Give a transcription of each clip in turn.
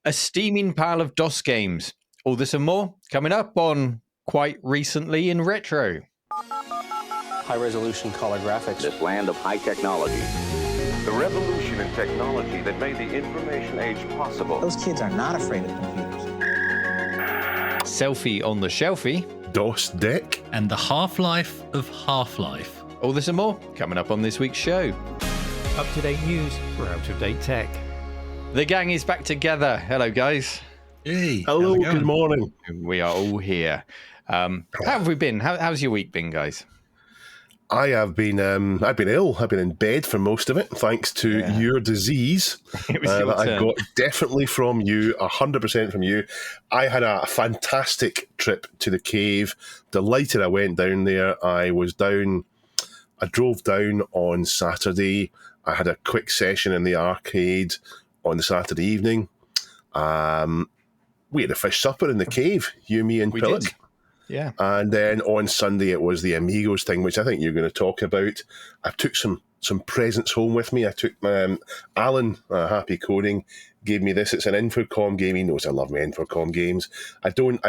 a steaming pile of DOS games. All this and more coming up on Quite Recently in Retro. High-resolution color graphics. This land of high technology. The revolution in technology that made the information age possible. Those kids are not afraid of computers. Selfie on the Shelfie. DOS Deck. And the Half-Life of Half-Life. All this and more coming up on this week's show. Up-to-date news for out-of-date tech. The gang is back together. Hello, guys. Hey. Hello, good morning. We are all here. How have we been? How's your week been, guys? I have been, I've been ill. I've been in bed for most of it, thanks to your disease It was your that I turn. got definitely from you, 100% from you. I had a fantastic trip to the cave. Delighted I went down there. I drove down on Saturday. I had a quick session in the arcade on the Saturday evening. We had a fish supper in the cave, you, me, and We Pillock. did. Yeah. And then on Sunday, it was the Amigos thing, which I think you're going to talk about. I took some presents home with me. I took Alan, Happy Coding, gave me this. It's an Infocom game. He knows I love my Infocom games. I don't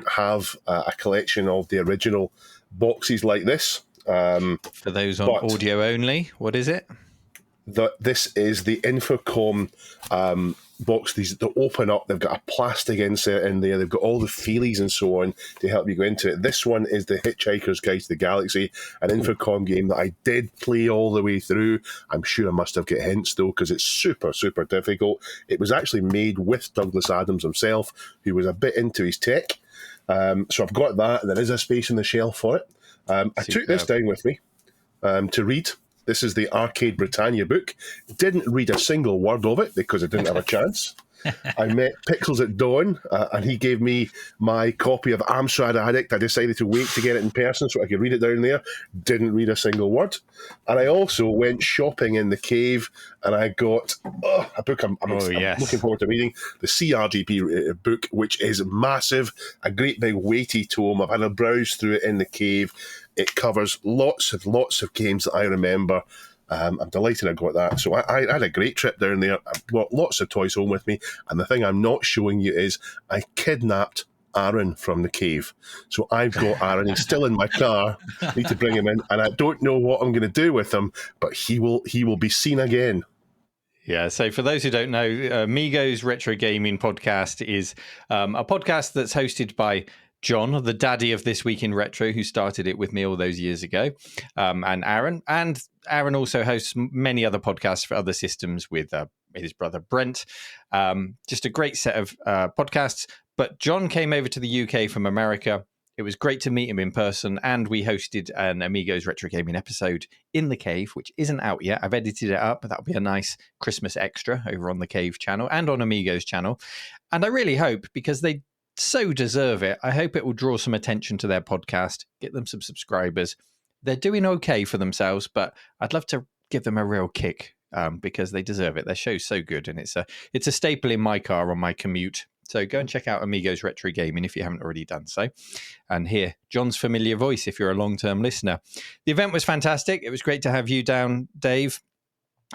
have a collection of the original boxes like this. For those on audio only, what is it? This is the Infocom box. These that open up. They've got a plastic insert in there. They've got all the feelies and so on to help you go into it. This one is the Hitchhiker's Guide to the Galaxy, an Infocom game that I did play all the way through. I'm sure I must have got hints though, because it's super, super difficult. It was actually made with Douglas Adams himself, who was a bit into his tech. So I've got that, and there is a space in the shelf for it. I took this down with me to read. This is the Arcade Britannia book. Didn't read a single word of it because I didn't have a chance. I met Pixels at Dawn, and he gave me my copy of Amstrad Addict. I decided to wait to get it in person so I could read it down there. Didn't read a single word. And I also went shopping in the cave, and I got a book I'm looking forward to reading, the CRGP book, which is massive, a great big weighty tome. I've had a browse through it in the cave. It covers lots of games that I remember. I'm delighted I got that. So I had a great trip down there. I brought lots of toys home with me. And the thing I'm not showing you is I kidnapped Aaron from the cave. So I've got Aaron. He's still in my car. Need to bring him in. And I don't know what I'm going to do with him, but he will be seen again. Yeah, so for those who don't know, Amigos Retro Gaming Podcast is a podcast that's hosted by John, the daddy of This Week in Retro, who started it with me all those years ago, and Aaron. And Aaron also hosts many other podcasts for other systems with his brother Brent. Just a great set of podcasts. But John came over to the UK from America. It was great to meet him in person, and we hosted an Amigos Retro Gaming episode in the cave, which isn't out yet. I've edited it up, but that'll be a nice Christmas extra over on the Cave channel and on Amigos channel. And I really hope, because they so deserve it, I hope it will draw some attention to their podcast, get them some subscribers. They're doing okay for themselves, but I'd love to give them a real kick because they deserve it. Their show's so good, and it's a staple in my car on my commute. So go and check out Amigos Retro Gaming if you haven't already done so, and hear John's familiar voice if you're a long-term listener. The event was fantastic. It was great to have you down, Dave.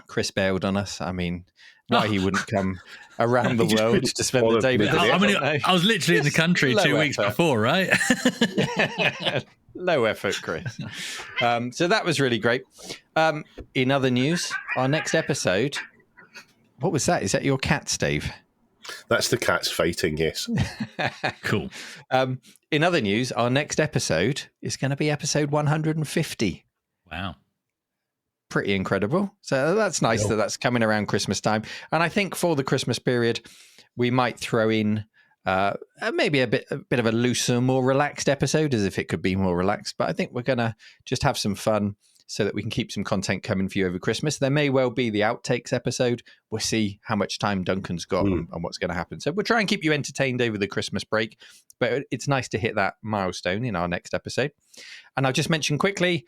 Chris bailed on us. I mean, why he wouldn't come around the world to spend the day with us. I mean, I was literally in the country 2 weeks before, right? Low effort, Chris. So that was really great. In other news, our next episode. What was that? Is that your cats, Dave? That's the cats fighting, yes. Cool. In other news, our next episode is going to be episode 150. Wow. Pretty incredible. So that's nice that that's coming around Christmas time. And I think for the Christmas period, we might throw in maybe a bit of a looser, more relaxed episode, as if it could be more relaxed. But I think we're going to just have some fun so that we can keep some content coming for you over Christmas. There may well be the outtakes episode. We'll see how much time Duncan's got and what's going to happen. So we'll try and keep you entertained over the Christmas break. But it's nice to hit that milestone in our next episode. And I'll just mention quickly,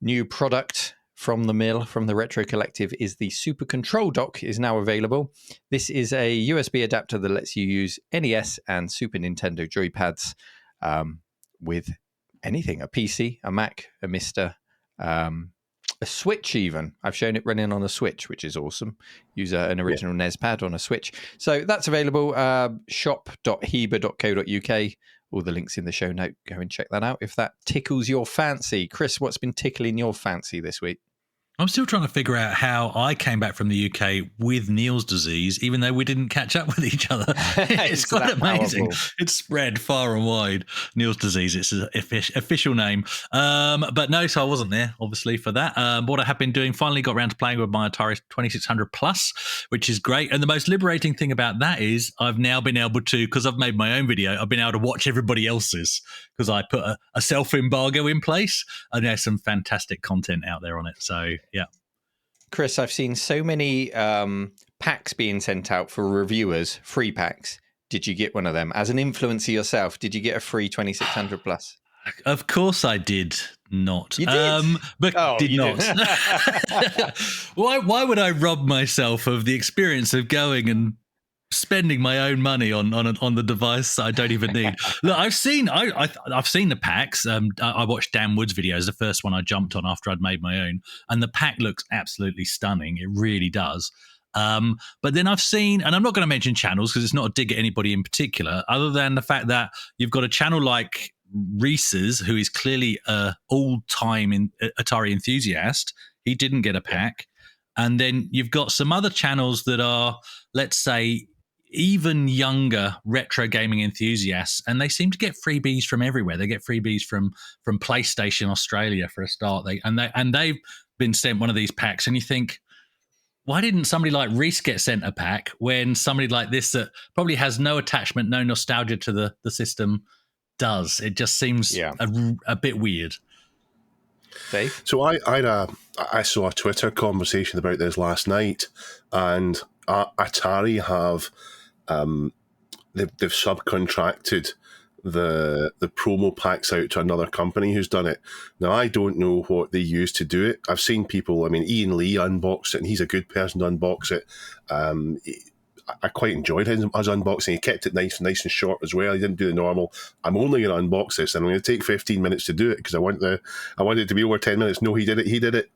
new product from the mill, from the Retro Collective, is the Super Control Dock is now available. This is a USB adapter that lets you use NES and Super Nintendo joypads with anything, a PC, a Mac, a Mister, a Switch even. I've shown it running on a Switch, which is awesome. Use an original NES pad on a Switch. So that's available. shop.heba.co.uk. All the links in the show note. Go and check that out if that tickles your fancy. Chris, what's been tickling your fancy this week? I'm still trying to figure out how I came back from the UK with Neil's disease, even though we didn't catch up with each other. It's quite amazing. Powerful. It's spread far and wide. Neil's disease, it's an official name. But no, so I wasn't there, obviously, for that. What I have been doing, finally got around to playing with my Atari 2600 Plus, which is great. And the most liberating thing about that is I've now been able to, because I've made my own video, I've been able to watch everybody else's, because I put a self-embargo in place, and there's some fantastic content out there on it. So, yeah. Chris, I've seen so many packs being sent out for reviewers, free packs. Did you get one of them? As an influencer yourself, did you get a free 2600 Plus? Of course I did not. You did? But did not. Why would I rob myself of the experience of going and spending my own money on the device I don't even need? Look, I've seen the packs. I watched Dan Wood's videos, the first one I jumped on after I'd made my own, and the pack looks absolutely stunning. It really does. But then I've seen, and I'm not going to mention channels because it's not a dig at anybody in particular, other than the fact that you've got a channel like Reese's, who is clearly a all-time Atari enthusiast. He didn't get a pack. And then you've got some other channels that are, let's say, even younger retro gaming enthusiasts, and they seem to get freebies from everywhere. They get freebies from PlayStation Australia for a start. They've been sent one of these packs, and you think, why didn't somebody like Reese get sent a pack when somebody like this that probably has no attachment, no nostalgia to the system does? It just seems a bit weird. Dave? So I saw a Twitter conversation about this last night, and Atari have they've subcontracted the promo packs out to another company who's done it. Now, I don't know what they use to do it. I've seen people, I mean, Ian Lee unboxed it, and he's a good person to unbox it. I quite enjoyed his unboxing. He kept it nice and short as well. He didn't do the normal, I'm only going to unbox this, and I'm going to take 15 minutes to do it because I want it to be over 10 minutes. No, he did it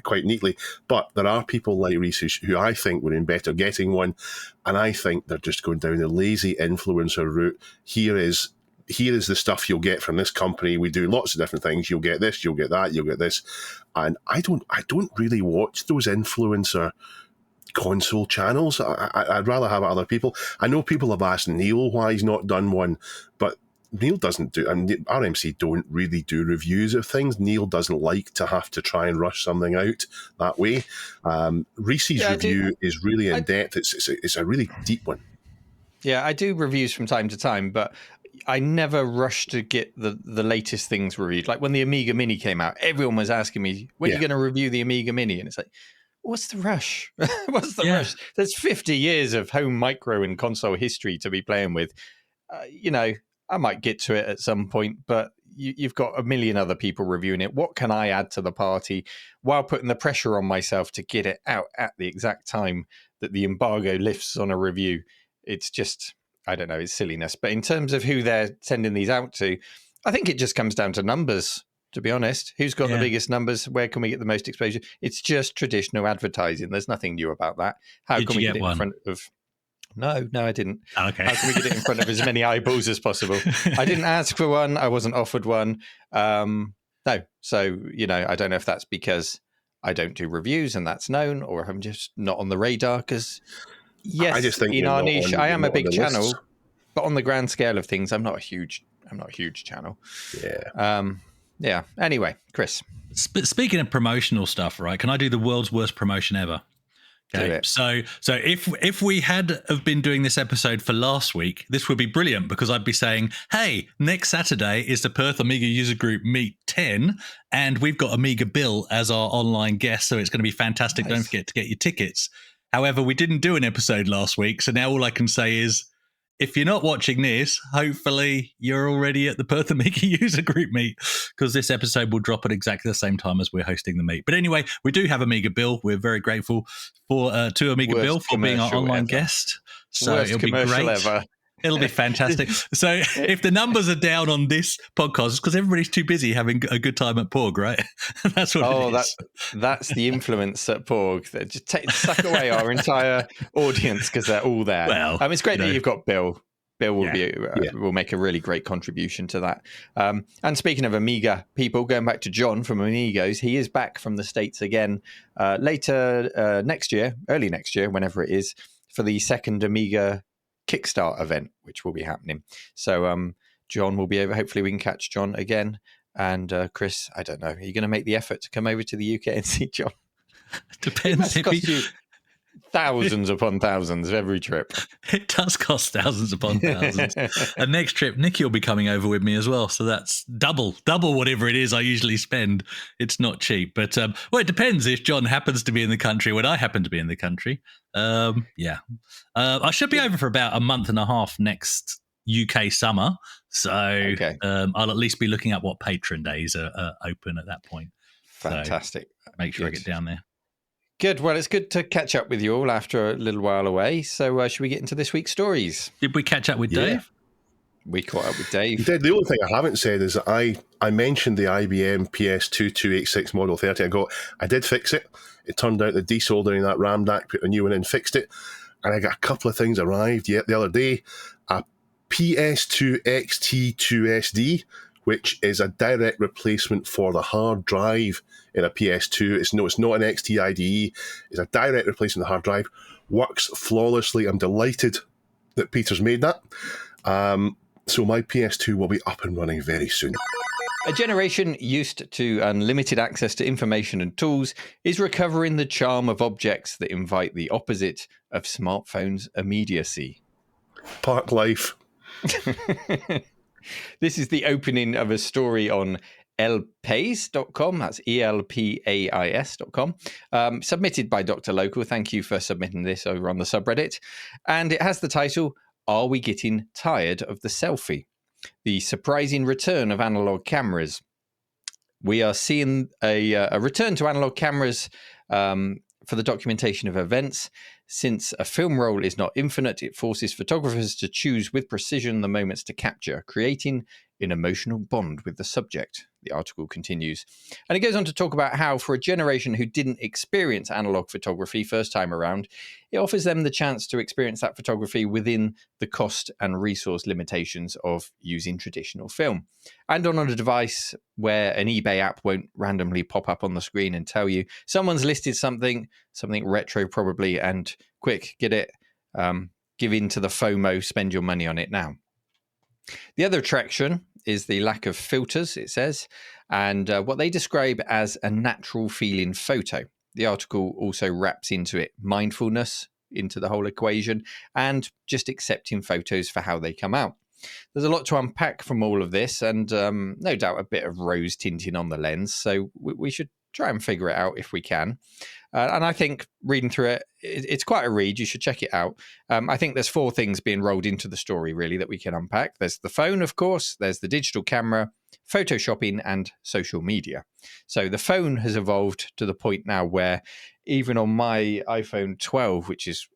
quite neatly. But there are people like Reese who I think were in better getting one, and I think they're just going down the lazy influencer route. Here is the stuff you'll get from this company. We do lots of different things. You'll get this, you'll get that, you'll get this. And I don't really watch those influencer console channels. I'd rather have other people. I know people have asked Neil why he's not done one, but Neil doesn't do, and RMC don't really do reviews of things. Neil doesn't like to have to try and rush something out that way. Reese's review is really in depth. It's a really deep one. Yeah, I do reviews from time to time, but I never rush to get the latest things reviewed. Like when the Amiga Mini came out, everyone was asking me, when are you going to review the Amiga Mini? And it's like, what's the rush? What's the rush? There's 50 years of home micro and console history to be playing with. I might get to it at some point, but you've got a million other people reviewing it. What can I add to the party while putting the pressure on myself to get it out at the exact time that the embargo lifts on a review? It's just, I don't know, it's silliness. But in terms of who they're sending these out to, I think it just comes down to numbers. To be honest, who's got the biggest numbers? Where can we get the most exposure? It's just traditional advertising. There's nothing new about that. How can we get it in front of? No, I didn't. Okay. How can we get it in front of as many eyeballs as possible? I didn't ask for one. I wasn't offered one. No. So, I don't know if that's because I don't do reviews and that's known, or I'm just not on the radar. Because, yes, I just think in our niche, I am a big channel, lists. But on the grand scale of things, I'm not a huge channel. Yeah. Yeah. Anyway, Chris. Speaking of promotional stuff, right? Can I do the world's worst promotion ever? Okay. So if we had have been doing this episode for last week, this would be brilliant because I'd be saying, hey, next Saturday is the Perth Amiga User Group Meet 10, and we've got Amiga Bill as our online guest, so it's going to be fantastic. Nice. Don't forget to get your tickets. However, we didn't do an episode last week, so now all I can say is, if you're not watching this, hopefully you're already at the Perth Amiga User Group Meet, because this episode will drop at exactly the same time as we're hosting the meet. But anyway, we do have Amiga Bill. We're very grateful to Amiga Bill for being our online guest. So it'll be great. Ever. It'll be fantastic. So if the numbers are down on this podcast, it's because everybody's too busy having a good time at Porg, right? That's what it is. That's the influence at Porg. That just suck away our entire audience because they're all there. Well, it's great that you've got Bill. Bill will will make a really great contribution to that. And speaking of Amiga people, going back to John from Amigos, he is back from the States again later next year, early next year, whenever it is, for the second Amiga Kickstart event, which will be happening. So John will be over. Hopefully we can catch John again. And Chris, I don't know, are you going to make the effort to come over to the UK and see John? Depends. It must cost you thousands upon thousands every trip. It does cost thousands upon thousands. And next trip, Nicky will be coming over with me as well. So that's double whatever it is I usually spend. It's not cheap. But, it depends if John happens to be in the country when I happen to be in the country. I should be over for about a month and a half next UK summer. So I'll at least be looking at what patron days are open at that point. Fantastic. So make sure I get down there. Good. Well, it's good to catch up with you all after a little while away. So should we get into this week's stories? Did we catch up with Dave? We caught up with Dave. You did. The only thing I haven't said is that I mentioned the IBM PS2286 Model 30. I did fix it. It turned out that desoldering that RAM DAC, put a new one in, fixed it. And I got a couple of things arrived the other day. A PS2 XT2SD, which is a direct replacement for the hard drive in a PS2. It's not an XT IDE. It's a direct replacement of the hard drive. Works flawlessly. I'm delighted that Peter's made that. So my PS2 will be up and running very soon. A generation used to unlimited access to information and tools is recovering the charm of objects that invite the opposite of smartphones' immediacy. Park life. This is the opening of a story on elpais.com. That's ELPAIS.com. Submitted by Dr. Local. Thank you for submitting this over on the subreddit. And it has the title, "Are We Getting Tired of the Selfie? The Surprising Return of Analog Cameras." We are seeing a return to analog cameras for the documentation of events. Since a film roll is not infinite, it forces photographers to choose with precision the moments to capture, creating an emotional bond with the subject. The article continues. And it goes on to talk about how, for a generation who didn't experience analog photography first time around, it offers them the chance to experience that photography within the cost and resource limitations of using traditional film. And on a device where an eBay app won't randomly pop up on the screen and tell you someone's listed something retro probably, and quick, get it, give in to the FOMO, spend your money on it now. The other attraction is the lack of filters, it says, and what they describe as a natural feeling photo. The article also wraps into it mindfulness into the whole equation and just accepting photos for how they come out. There's a lot to unpack from all of this, and no doubt a bit of rose tinting on the lens, so we should try and figure it out if we can. And I think reading through it, it's quite a read. You should check it out. I think there's 4 things being rolled into the story, really, that we can unpack. There's the phone, of course. There's the digital camera, photoshopping, and social media. So the phone has evolved to the point now where even on my iPhone 12, which is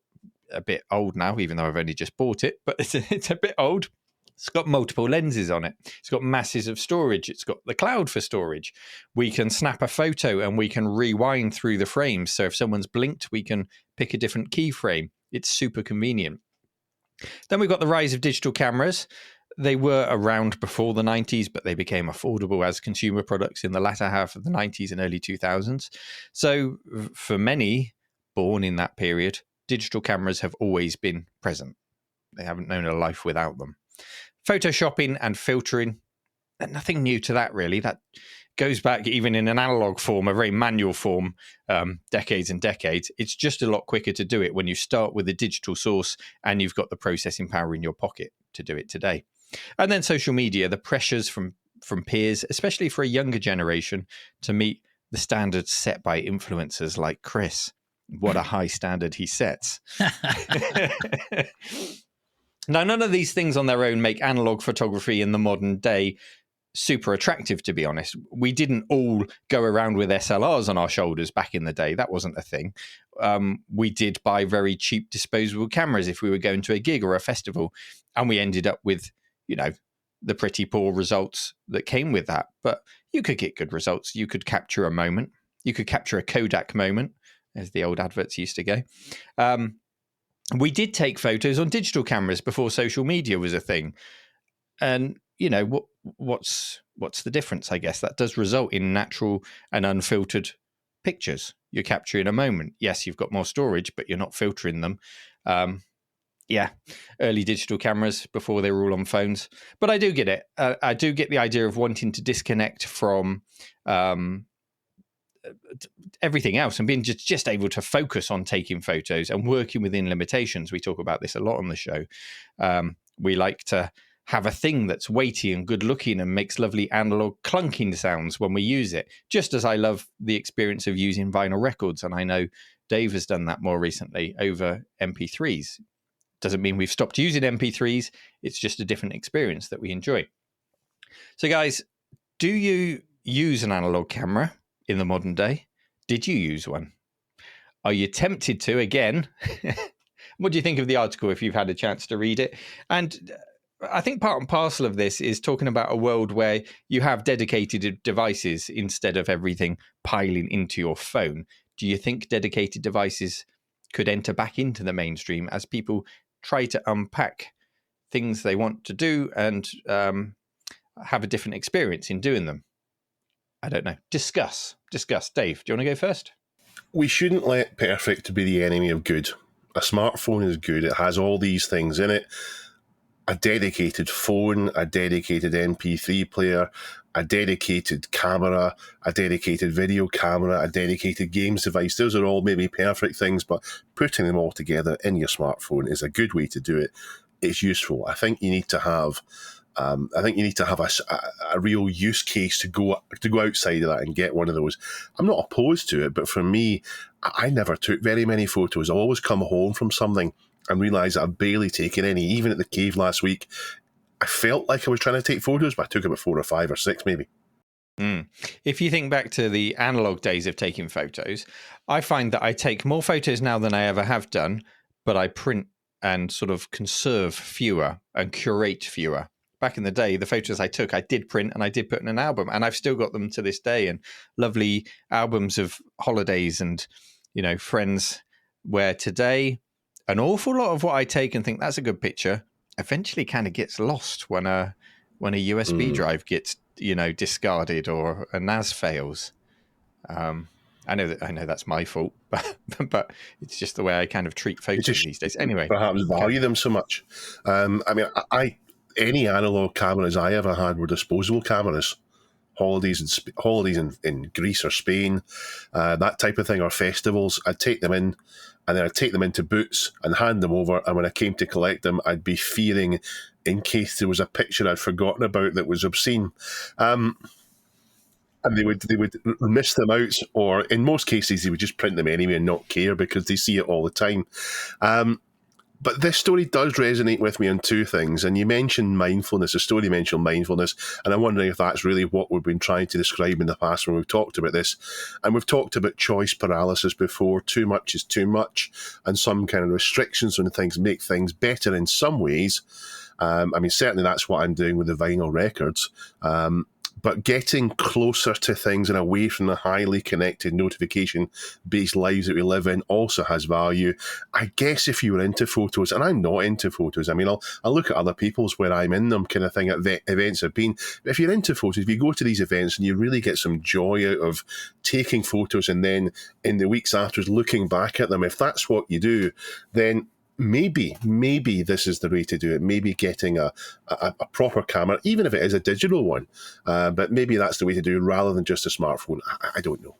a bit old now, even though I've only just bought it, but it's a bit old. It's got multiple lenses on it. It's got masses of storage. It's got the cloud for storage. We can snap a photo and we can rewind through the frames. So if someone's blinked, we can pick a different keyframe. It's super convenient. Then we've got the rise of digital cameras. They were around before the 90s, but they became affordable as consumer products in the latter half of the 90s and early 2000s. So for many born in that period, digital cameras have always been present. They haven't known a life without them. Photoshopping and filtering, nothing new to that, really. That goes back even in an analog form, a very manual form, decades and decades. It's just a lot quicker to do it when you start with a digital source and you've got the processing power in your pocket to do it today. And then social media, the pressures from peers, especially for a younger generation, to meet the standards set by influencers like Chris. What a high standard he sets. Now, none of these things on their own make analog photography in the modern day super attractive, to be honest. We didn't all go around with SLRs on our shoulders back in the day. That wasn't a thing. We did buy very cheap disposable cameras if we were going to a gig or a festival, and we ended up with, the pretty poor results that came with that. But you could get good results. You could capture a moment. You could capture a Kodak moment, as the old adverts used to go. We did take photos on digital cameras before social media was a thing. And, what's the difference? I guess that does result in natural and unfiltered pictures. You're capturing a moment. Yes, you've got more storage, but you're not filtering them. Early digital cameras before they were all on phones. But I do get it. I do get the idea of wanting to disconnect from everything else and being just able to focus on taking photos and working within limitations. We talk about this a lot on the show. We like to have a thing that's weighty and good looking and makes lovely analog clunking sounds when we use it, just as I love the experience of using vinyl records. And I know Dave has done that more recently over MP3s. Doesn't mean we've stopped using MP3s. It's just a different experience that we enjoy. So guys, do you use an analog camera in the modern day? Did you use one? Are you tempted to again? What do you think of the article if you've had a chance to read it? And I think part and parcel of this is talking about a world where you have dedicated devices instead of everything piling into your phone. Do you think dedicated devices could enter back into the mainstream as people try to unpack things they want to do and have a different experience in doing them? I don't know. Discuss. Dave, do you want to go first? We shouldn't let perfect be the enemy of good. A smartphone is good. It has all these things in it. A dedicated phone, a dedicated MP3 player, a dedicated camera, a dedicated video camera, a dedicated games device. Those are all maybe perfect things, but putting them all together in your smartphone is a good way to do it. It's useful. I think you need to have a real use case to go outside of that and get one of those. I'm not opposed to it, but for me, I never took very many photos. I always come home from something and realise that I've barely taken any. Even at the cave last week, I felt like I was trying to take photos, but I took about 4 or 5 or 6 maybe. If you think back to the analog days of taking photos, I find that I take more photos now than I ever have done, but I print and sort of conserve fewer and curate fewer. Back in the day, the photos I took, I did print and I did put in an album, and I've still got them to this day, and lovely albums of holidays and, friends, where today an awful lot of what I take and think that's a good picture eventually kind of gets lost when a USB drive gets, discarded or a NAS fails. I know that's my fault, but it's just the way I kind of treat photos these days. Anyway, perhaps value them so much. Any analog cameras I ever had were disposable cameras. Holidays in Greece or Spain, that type of thing, or festivals. I'd take them in, and then I'd take them into Boots and hand them over. And when I came to collect them, I'd be fearing in case there was a picture I'd forgotten about that was obscene. And they would miss them out, or in most cases they would just print them anyway and not care because they see it all the time. But this story does resonate with me on two things. And you mentioned mindfulness. The story mentioned mindfulness. And I'm wondering if that's really what we've been trying to describe in the past when we've talked about this. And we've talked about choice paralysis before. Too much is too much. And some kind of restrictions on things make things better in some ways. Certainly that's what I'm doing with the vinyl records. But getting closer to things and away from the highly connected, notification-based lives that we live in also has value. I guess if you were into photos, and I'm not into photos, I'll look at other people's where I'm in them kind of thing at the events I've been. But if you're into photos, if you go to these events and you really get some joy out of taking photos and then in the weeks afterwards looking back at them, if that's what you do, then maybe this is the way to do it. Maybe getting a proper camera, even if it is a digital one, but maybe that's the way to do it rather than just a smartphone. I don't know.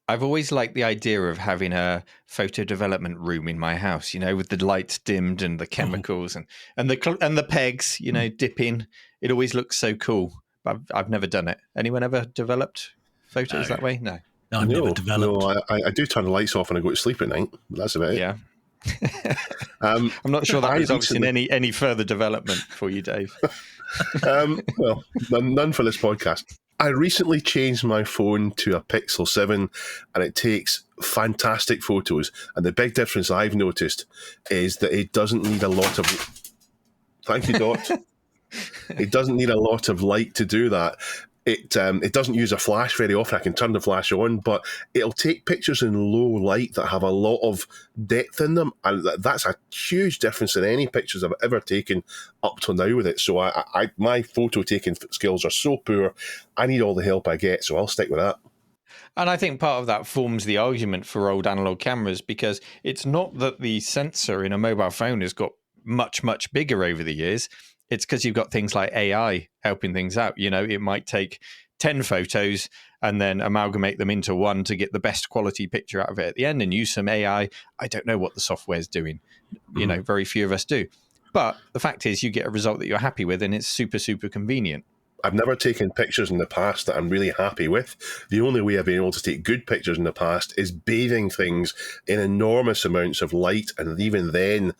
I've always liked the idea of having a photo development room in my house, with the lights dimmed and the chemicals and the pegs, dipping. It always looks so cool. But I've never done it. Anyone ever developed photos that way? No. No, I've never developed. No, I do turn the lights off when I go to sleep at night. That's about it. Yeah. I'm not sure that I results in recently- any further development for you, Dave. Well, none for this podcast. I recently changed my phone to a Pixel 7 and it takes fantastic photos. And the big difference I've noticed is that it doesn't need a lot of... Thank you, Dot. It doesn't need a lot of light to do that. It doesn't use a flash very often. I can turn the flash on, but it'll take pictures in low light that have a lot of depth in them, and that's a huge difference in any pictures I've ever taken up to now with it. So my photo taking skills are so poor. I need all the help I get, so I'll stick with that. And I think part of that forms the argument for old analog cameras, because it's not that the sensor in a mobile phone has got much, much bigger over the years. It's because you've got things like AI helping things out. You know, it might take 10 photos and then amalgamate them into one to get the best quality picture out of it at the end and use some AI. I don't know what the software's doing. You know, very few of us do. But the fact is you get a result that you're happy with, and it's super, super convenient. I've never taken pictures in the past that I'm really happy with. The only way I've been able to take good pictures in the past is bathing things in enormous amounts of light, and even then,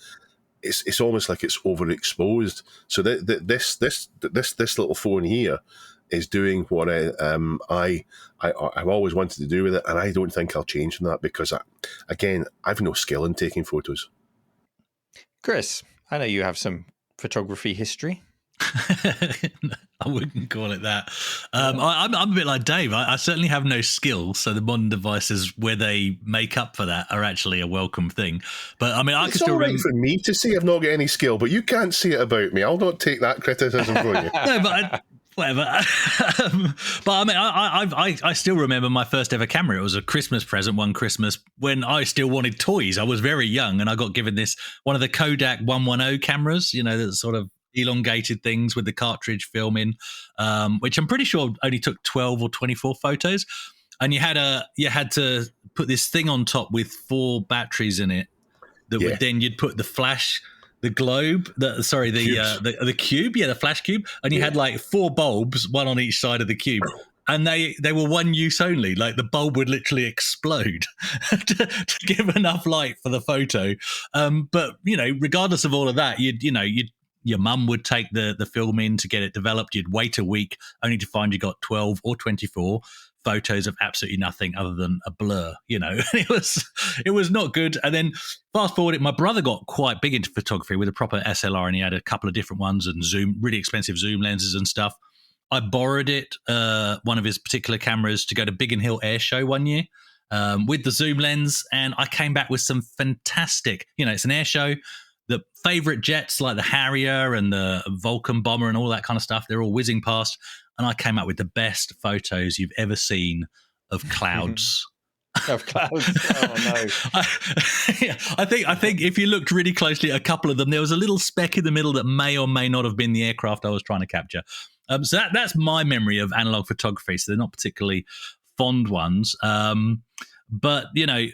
it's almost like it's overexposed. So this little phone here is doing what I've always wanted to do with it, and I don't think I'll change from that because I've no skill in taking photos. Chris, I know you have some photography history. I wouldn't call it that. I'm a bit like Dave. I certainly have no skill, so the modern devices where they make up for that are actually a welcome thing. But I mean, I can still remember. It's all right for me to say I've not got any skill, but you can't say it about me. I'll not take that criticism from you. No, but whatever. But I mean, I still remember my first ever camera. It was a Christmas present one Christmas when I still wanted toys. I was very young, and I got given one of the Kodak 110 cameras. You know, that sort of elongated things with the cartridge film in, which I'm pretty sure only took 12 or 24 photos. And you had to put this thing on top with 4 batteries in it that would then you'd put the flash, the globe, the cube, the flash cube, and you had like 4 bulbs, one on each side of the cube. And they were one use only. Like the bulb would literally explode to give enough light for the photo. But you know, regardless of all of that, your mum would take the film in to get it developed. You'd wait a week only to find you got 12 or 24 photos of absolutely nothing other than a blur. You know, it was not good. And then fast forward, my brother got quite big into photography with a proper SLR, and he had a couple of different ones and really expensive zoom lenses and stuff. I borrowed it, one of his particular cameras, to go to Biggin Hill Air Show one year with the zoom lens, and I came back with some fantastic. You know, it's an air show. The favorite jets like the Harrier and the Vulcan bomber and all that kind of stuff, they're all whizzing past. And I came up with the best photos you've ever seen of clouds. Of clouds? Oh, no. I think if you looked really closely at a couple of them, there was a little speck in the middle that may or may not have been the aircraft I was trying to capture. So that's my memory of analog photography. So they're not particularly fond ones. But, you know,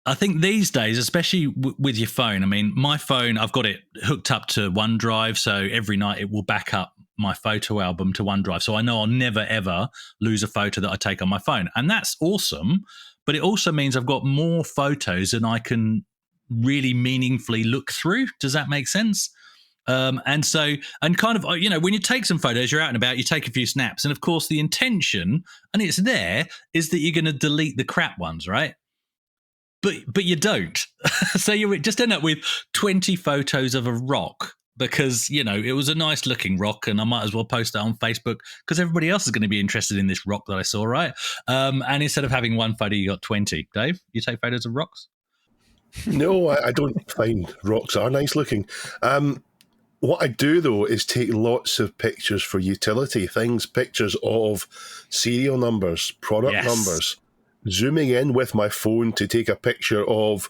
I think these days, especially with your phone, I mean, my phone, I've got it hooked up to OneDrive, so every night it will back up my photo album to OneDrive. So I know I'll never, ever lose a photo that I take on my phone. And that's awesome, but it also means I've got more photos than I can really meaningfully look through. Does that make sense? And kind of, you know, when you take some photos, you're out and about, you take a few snaps. And of course, the intention, and it's there, is that you're going to delete the crap ones, right? But you don't. So you just end up with 20 photos of a rock because, you know, it was a nice looking rock and I might as well post that on Facebook because everybody else is going to be interested in this rock that I saw, right? And instead of having one photo, you got 20. Dave, you take photos of rocks? No, I don't find rocks are nice looking. What I do, though, is take lots of pictures for utility things, pictures of serial numbers, product numbers, zooming in with my phone to take a picture of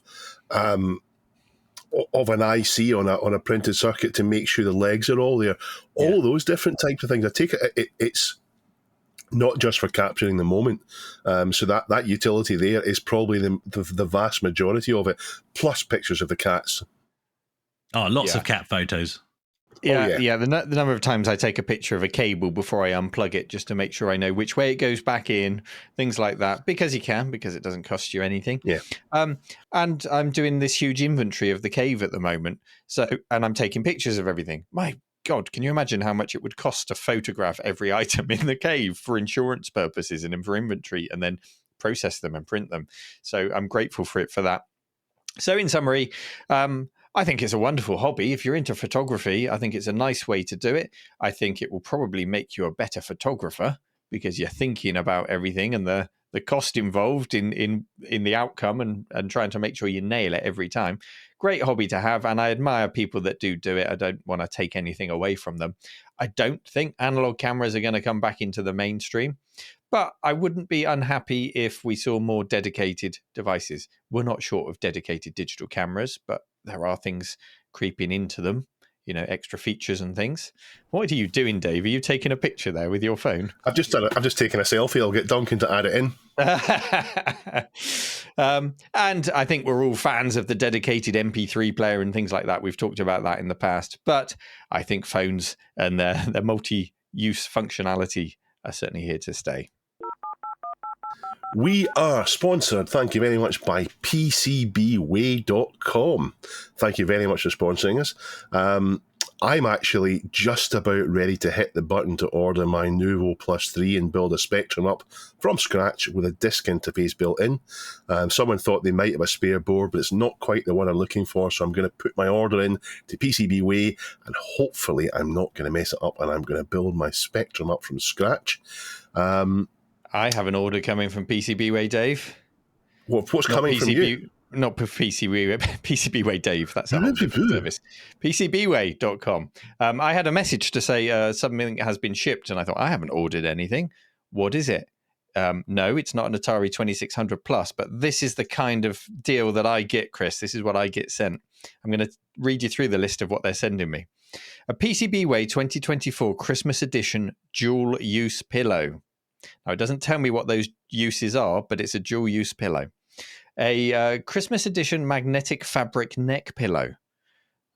an IC on a printed circuit to make sure the legs are all there. All those different types of things. I take it's not just for capturing the moment. So that utility there is probably the vast majority of it, plus pictures of the cats. Oh, lots of cat photos. Yeah. The number of times I take a picture of a cable before I unplug it just to make sure I know which way it goes back in, things like that, because it doesn't cost you anything. Yeah. And I'm doing this huge inventory of the cave at the moment. And I'm taking pictures of everything. My God, can you imagine how much it would cost to photograph every item in the cave for insurance purposes and for inventory, and then process them and print them? So I'm grateful for it for that. So in summary, I think it's a wonderful hobby. If you're into photography, I think it's a nice way to do it. I think it will probably make you a better photographer because you're thinking about everything and the cost involved in the outcome and trying to make sure you nail it every time. Great hobby to have, and I admire people that do it. I don't want to take anything away from them. I don't think analog cameras are going to come back into the mainstream, but I wouldn't be unhappy if we saw more dedicated devices. We're not short of dedicated digital cameras, but there are things creeping into them, extra features and things. What are you doing, Dave? Are you taking a picture there with your phone? I've just taken a selfie. I'll get Duncan to add it in. And I think we're all fans of the dedicated MP3 player and things like that. We've talked about that in the past, but I think phones and their multi-use functionality are certainly here to stay. We are sponsored, thank you very much, by PCBWay.com. Thank you very much for sponsoring us. I'm actually just about ready to hit the button to order my Nuvo Plus 3 and build a Spectrum up from scratch with a disk interface built in. Someone thought they might have a spare board, but it's not quite the one I'm looking for, so I'm going to put my order in to PCBWay, and hopefully I'm not going to mess it up, and I'm going to build my Spectrum up from scratch. I have an order coming from PCBWay, Dave. What's coming from you? Not PCBWay, Dave. That's a whole different service. PCBWay.com. I had a message to say something has been shipped, and I thought, I haven't ordered anything. What is it? No, it's not an Atari 2600 Plus, but this is the kind of deal that I get, Chris. This is what I get sent. I'm going to read you through the list of what they're sending me. A PCBWay 2024 Christmas Edition dual-use pillow. Now, it doesn't tell me what those uses are, but it's a dual-use pillow. A Christmas edition magnetic fabric neck pillow.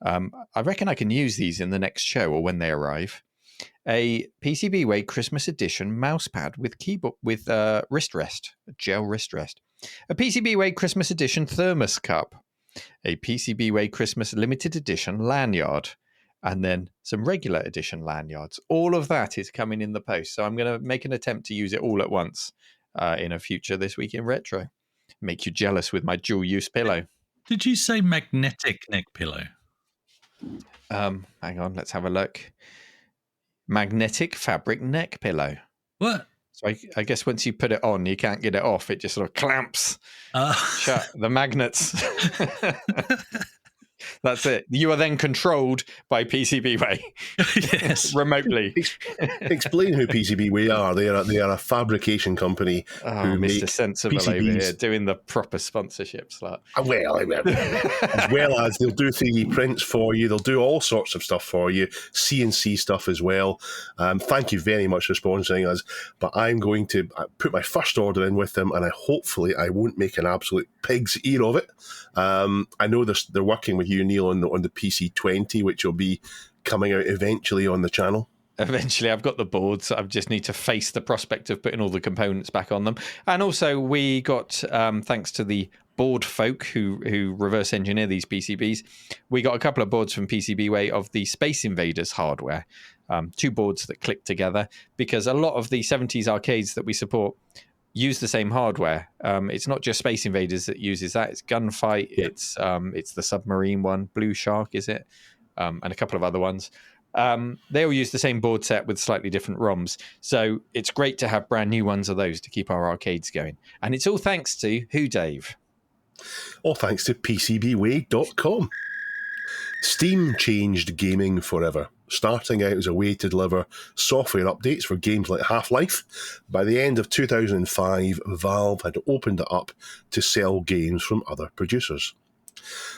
I reckon I can use these in the next show or when they arrive. A PCBWay Christmas edition mouse pad with keyboard with wrist rest, a gel wrist rest. A PCBWay Christmas edition thermos cup. A PCBWay Christmas limited edition lanyard. And then some regular edition lanyards. All of that is coming in the post. So I'm going to make an attempt to use it all at once in a future This Week in Retro. Make you jealous with my dual-use pillow. Did you say magnetic neck pillow? Hang on, let's have a look. Magnetic fabric neck pillow. What? So I guess once you put it on, you can't get it off. It just sort of clamps shut the magnets. That's it. You are then controlled by PCBWay. Yes. Remotely. Explain who PCBWay are. They are a fabrication company who Mr. make Sensible PCBs. over here doing the proper sponsorship slot. Well, as well as they'll do 3D prints for you. They'll do all sorts of stuff for you. CNC stuff as well. Thank you very much for sponsoring us. But I'm going to put my first order in with them, and hopefully I won't make an absolute pig's ear of it. I know they're working with you, Neil, on the PC20, which will be coming out eventually on the channel. Eventually, I've got the boards. I just need to face the prospect of putting all the components back on them. And also, we got, thanks to the board folk who reverse engineer these PCBs, we got a couple of boards from PCBWay of the Space Invaders hardware. 2 boards that click together, because a lot of the 70s arcades that we support use the same hardware. It's not just Space Invaders that uses that. It's Gunfight. Yeah. It's the submarine one, Blue Shark, is it? And a couple of other ones. They all use the same board set with slightly different ROMs. So it's great to have brand new ones of those to keep our arcades going. And it's all thanks to who, Dave? All thanks to PCBWay.com. Steam changed gaming forever, starting out as a way to deliver software updates for games like Half-Life. By the end of 2005, Valve had opened it up to sell games from other producers.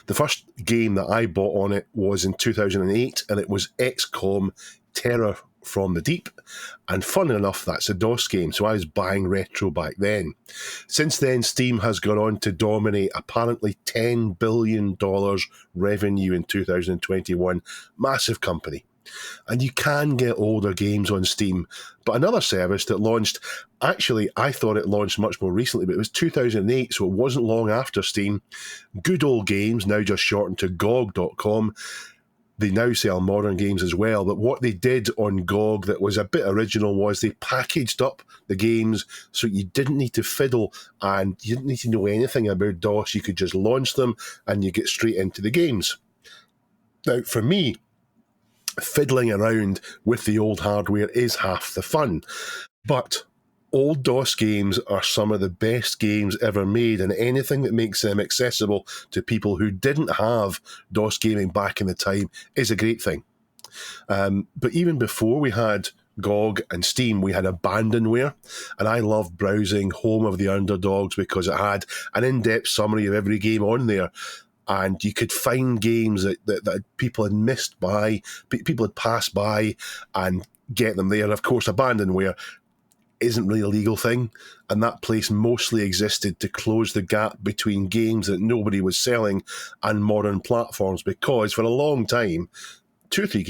The first game that I bought on it was in 2008, and it was XCOM Terror from the Deep. And funnily enough, that's a DOS game, so I was buying retro back then. Since then, Steam has gone on to dominate apparently $10 billion revenue in 2021. Massive company. And you can get older games on Steam. But another service that launched, actually, I thought it launched much more recently, but it was 2008, so it wasn't long after Steam. Good Old Games, now just shortened to GOG.com. They now sell modern games as well, but what they did on GOG that was a bit original was they packaged up the games so you didn't need to fiddle and you didn't need to know anything about DOS. You could just launch them and you get straight into the games. Now, for me, fiddling around with the old hardware is half the fun, but old DOS games are some of the best games ever made, and anything that makes them accessible to people who didn't have DOS gaming back in the time is a great thing. But even before we had GOG and Steam, we had abandonware, and I loved browsing Home of the Underdogs because it had an in-depth summary of every game on there. And you could find games that people had missed by, people had passed by, and get them there. And of course, abandonware isn't really a legal thing, and that place mostly existed to close the gap between games that nobody was selling and modern platforms, because for a long time, 2 or 3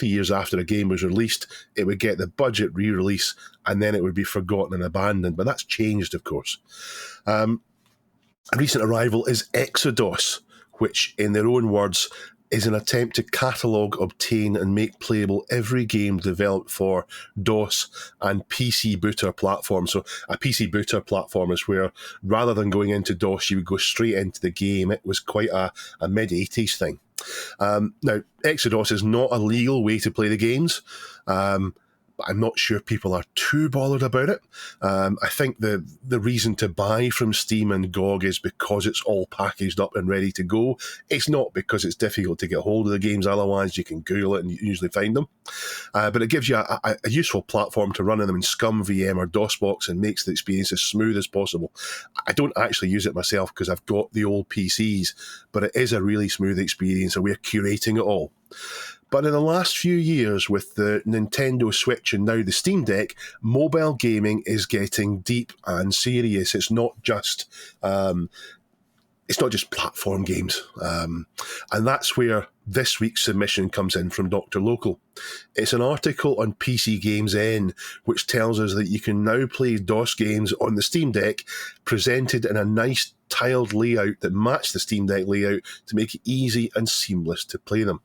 years after a game was released, it would get the budget re-release and then it would be forgotten and abandoned. But that's changed, of course. A recent arrival is Exodus, which in their own words is an attempt to catalogue, obtain and make playable every game developed for DOS and PC booter platforms. So a PC booter platform is where, rather than going into DOS, you would go straight into the game. It was quite a mid-80s thing. Now, Exodus is not a legal way to play the games. I'm not sure people are too bothered about it. I think the reason to buy from Steam and GOG is because it's all packaged up and ready to go. It's not because it's difficult to get hold of the games. Otherwise, you can Google it and you usually find them. But it gives you a useful platform to run them in Scum VM or DOSBox and makes the experience as smooth as possible. I don't actually use it myself because I've got the old PCs, but it is a really smooth experience and we're curating it all. But in the last few years, with the Nintendo Switch and now the Steam Deck, mobile gaming is getting deep and serious. It's not just platform games. And that's where this week's submission comes in from Dr. Local. It's an article on PC Games N, which tells us that you can now play DOS games on the Steam Deck, presented in a nice tiled layout that match the Steam Deck layout to make it easy and seamless to play them.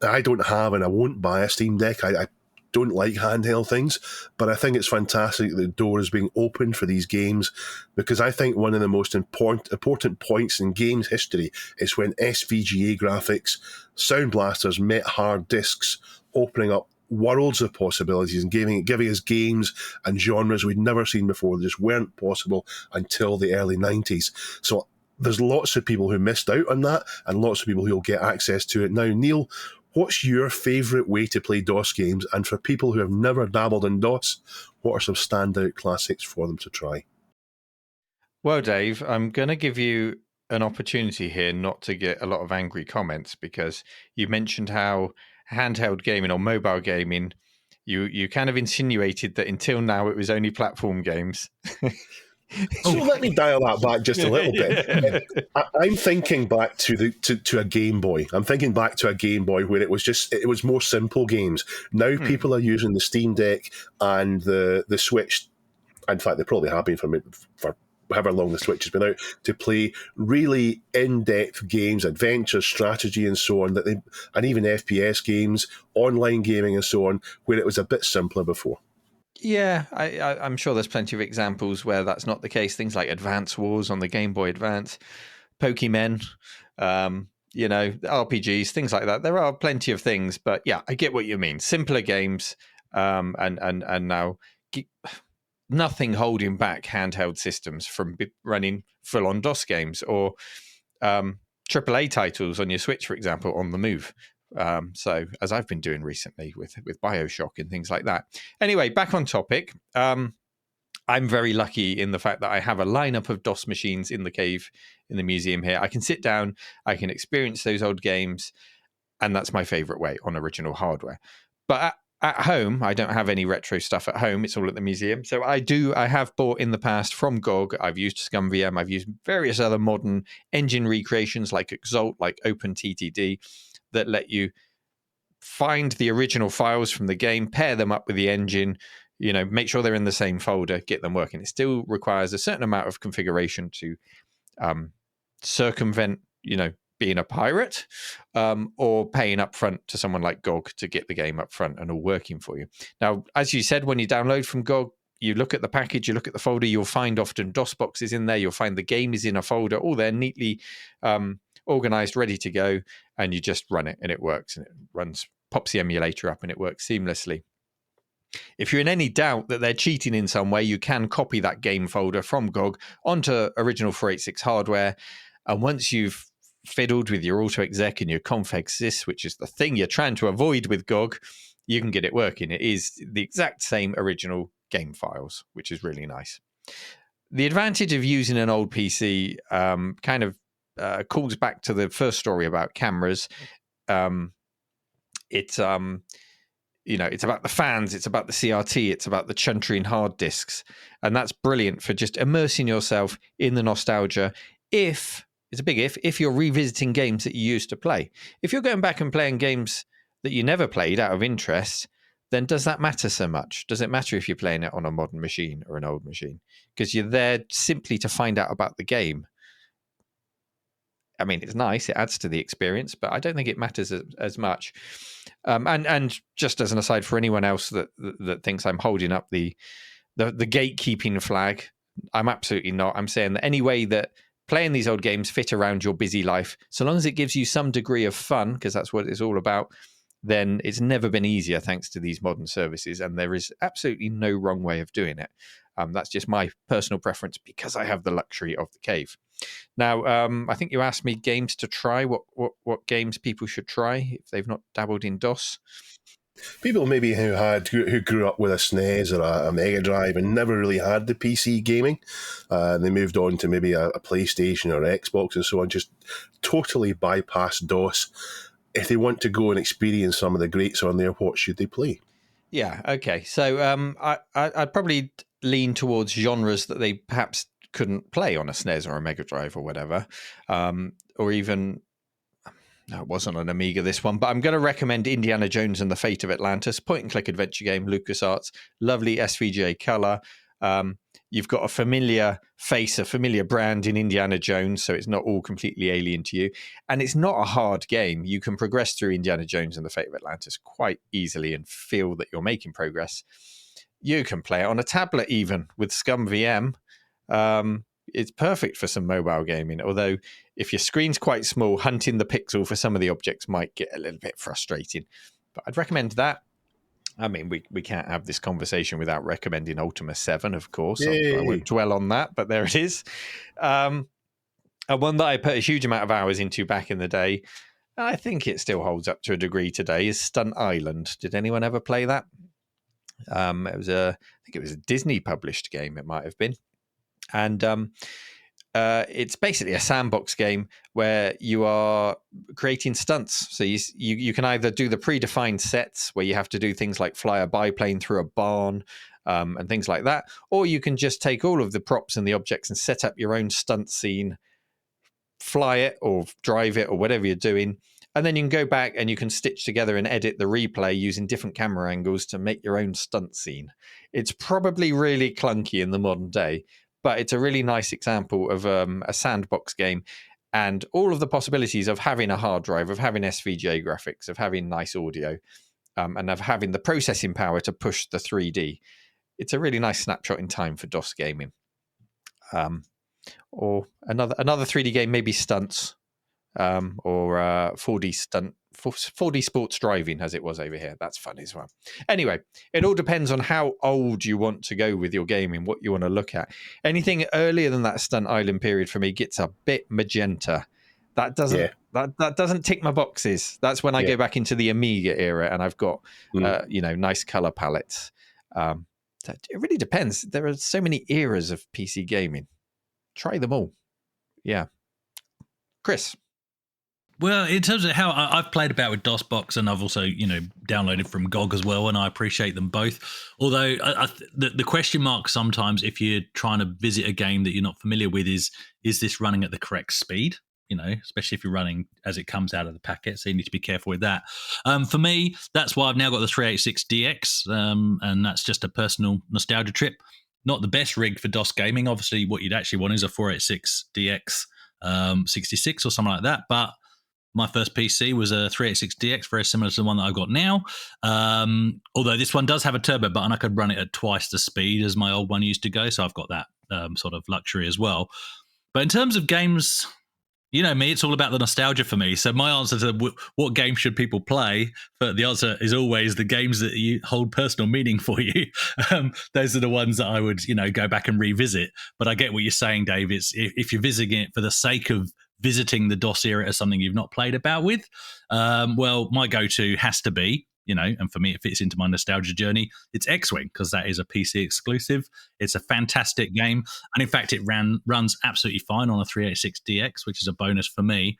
I don't have and I won't buy a Steam Deck. I don't like handheld things, but I think it's fantastic that the door is being opened for these games, because I think one of the most important points in games history is when SVGA graphics, sound blasters met hard disks, opening up worlds of possibilities and giving us games and genres we'd never seen before that just weren't possible until the early 90s. So there's lots of people who missed out on that and lots of people who will get access to it now. Neil, what's your favourite way to play DOS games? And for people who have never dabbled in DOS, what are some standout classics for them to try? Well, Dave, I'm going to give you an opportunity here not to get a lot of angry comments, because you mentioned how handheld gaming or mobile gaming, you kind of insinuated that until now it was only platform games. So let me dial that back just a little bit. I'm thinking back to a Game Boy. I'm thinking back to a Game Boy where it was more simple games. Now people are using the Steam Deck and the Switch. In fact, they probably have been for however long the Switch has been out, to play really in-depth games, adventure, strategy, and so on. And even FPS games, online gaming, and so on, where it was a bit simpler before. Yeah, I'm sure there's plenty of examples where that's not the case. Things like Advance Wars on the Game Boy Advance, Pokemon, RPGs, things like that. There are plenty of things, but yeah, I get what you mean. Simpler games, and now nothing holding back handheld systems from running full-on DOS games or AAA titles on your Switch, for example, on the move. So as I've been doing recently with BioShock and things like that. Anyway, back on topic. I'm very lucky in the fact that I have a lineup of DOS machines in the cave in the museum here. I can sit down, I can experience those old games, and that's my favorite way, on original hardware. But at home, I don't have any retro stuff at home. It's all at the museum. So I have bought in the past from GOG. I've used ScumVM. I've used various other modern engine recreations like Exalt, like OpenTTD, that let you find the original files from the game, pair them up with the engine, make sure they're in the same folder, get them working. It still requires a certain amount of configuration to circumvent, being a pirate, or paying up front to someone like GOG to get the game up front and all working for you. Now, as you said, when you download from GOG, you look at the package, you look at the folder, you'll find often DOS boxes in there, you'll find the game is in a folder, all there neatly organized, ready to go, and you just run it and it works, and it pops the emulator up and it works seamlessly. If you're in any doubt that they're cheating in some way, you can copy that game folder from GOG onto original 486 hardware, and once you've fiddled with your auto exec and your config sys, which is the thing you're trying to avoid with GOG, you can get it working. It is the exact same original game files, which is really nice. The advantage of using an old PC kind of calls back to the first story about cameras. It's about the fans, it's about the CRT, it's about the chuntering hard disks, and that's brilliant for just immersing yourself in the nostalgia. It's a big if you're revisiting games that you used to play. If you're going back and playing games that you never played out of interest, then does that matter so much? Does it matter if you're playing it on a modern machine or an old machine? Because you're there simply to find out about the game. I mean, it's nice, it adds to the experience, but I don't think it matters as much. And just as an aside, for anyone else that thinks I'm holding up the gatekeeping flag, I'm absolutely not. I'm saying that any way that playing these old games fit around your busy life, so long as it gives you some degree of fun, because that's what it's all about, then it's never been easier thanks to these modern services, and there is absolutely no wrong way of doing it. That's just my personal preference because I have the luxury of the cave. Now, I think you asked me games to try, what games people should try if they've not dabbled in DOS. People maybe who grew up with a SNES or a Mega Drive and never really had the PC gaming, they moved on to maybe a PlayStation or Xbox and so on, just totally bypass DOS. If they want to go and experience some of the greats on there, what should they play? Yeah, okay. So I'd probably lean towards genres that they perhaps couldn't play on a SNES or a Mega Drive or whatever, or even... No, it wasn't an Amiga, this one, but I'm going to recommend Indiana Jones and the Fate of Atlantis, point-and-click adventure game, LucasArts, lovely SVGA color. You've got a familiar face, a familiar brand in Indiana Jones, so it's not all completely alien to you. And it's not a hard game. You can progress through Indiana Jones and the Fate of Atlantis quite easily and feel that you're making progress. You can play it on a tablet even with Scum VM. It's perfect for some mobile gaming, although if your screen's quite small, hunting the pixel for some of the objects might get a little bit frustrating. But I'd recommend that. I mean, we can't have this conversation without recommending Ultima 7, of course. I won't dwell on that, but there it is. And one that I put a huge amount of hours into back in the day, and I think it still holds up to a degree today, is Stunt Island. Did anyone ever play that? I think it was a Disney published game, it might have been. And it's basically a sandbox game where you are creating stunts. So you can either do the predefined sets where you have to do things like fly a biplane through a barn and things like that, or you can just take all of the props and the objects and set up your own stunt scene, fly it or drive it or whatever you're doing. And then you can go back and you can stitch together and edit the replay using different camera angles to make your own stunt scene. It's probably really clunky in the modern day, but it's a really nice example of a sandbox game and all of the possibilities of having a hard drive, of having SVGA graphics, of having nice audio, and of having the processing power to push the 3D. It's a really nice snapshot in time for DOS gaming. Or another 3D game, maybe Stunts, or 4D sports driving, as it was over here. That's fun as well. Anyway, it all depends on how old you want to go with your gaming, what you want to look at. Anything earlier than that Stunt Island period for me gets a bit magenta. That doesn't tick my boxes. That's when I go back into the Amiga era and I've got nice color palettes. So it really depends. There are so many eras of PC gaming. Try them all. Yeah. Chris. Well, in terms of how I've played about with DOSBox, and I've also, downloaded from GOG as well, and I appreciate them both. Although the question mark sometimes, if you're trying to visit a game that you're not familiar with, is this running at the correct speed? especially if you're running as it comes out of the packet. So you need to be careful with that. For me, that's why I've now got the 386DX, and that's just a personal nostalgia trip. Not the best rig for DOS gaming. Obviously, what you'd actually want is a 486DX 66 or something like that. But my first PC was a 386DX, very similar to the one that I've got now. Although this one does have a turbo button, I could run it at twice the speed as my old one used to go. So I've got that sort of luxury as well. But in terms of games, you know me, it's all about the nostalgia for me. So my answer to what game should people play, the answer is always the games that you hold personal meaning for you. Those are the ones that I would, go back and revisit. But I get what you're saying, Dave. It's if you're visiting it for the sake of visiting the DOS era as something you've not played about with, well, my go-to has to be, and for me it fits into my nostalgia journey, it's X-Wing, because that is a PC exclusive. It's a fantastic game, and in fact it runs absolutely fine on a 386DX, which is a bonus for me.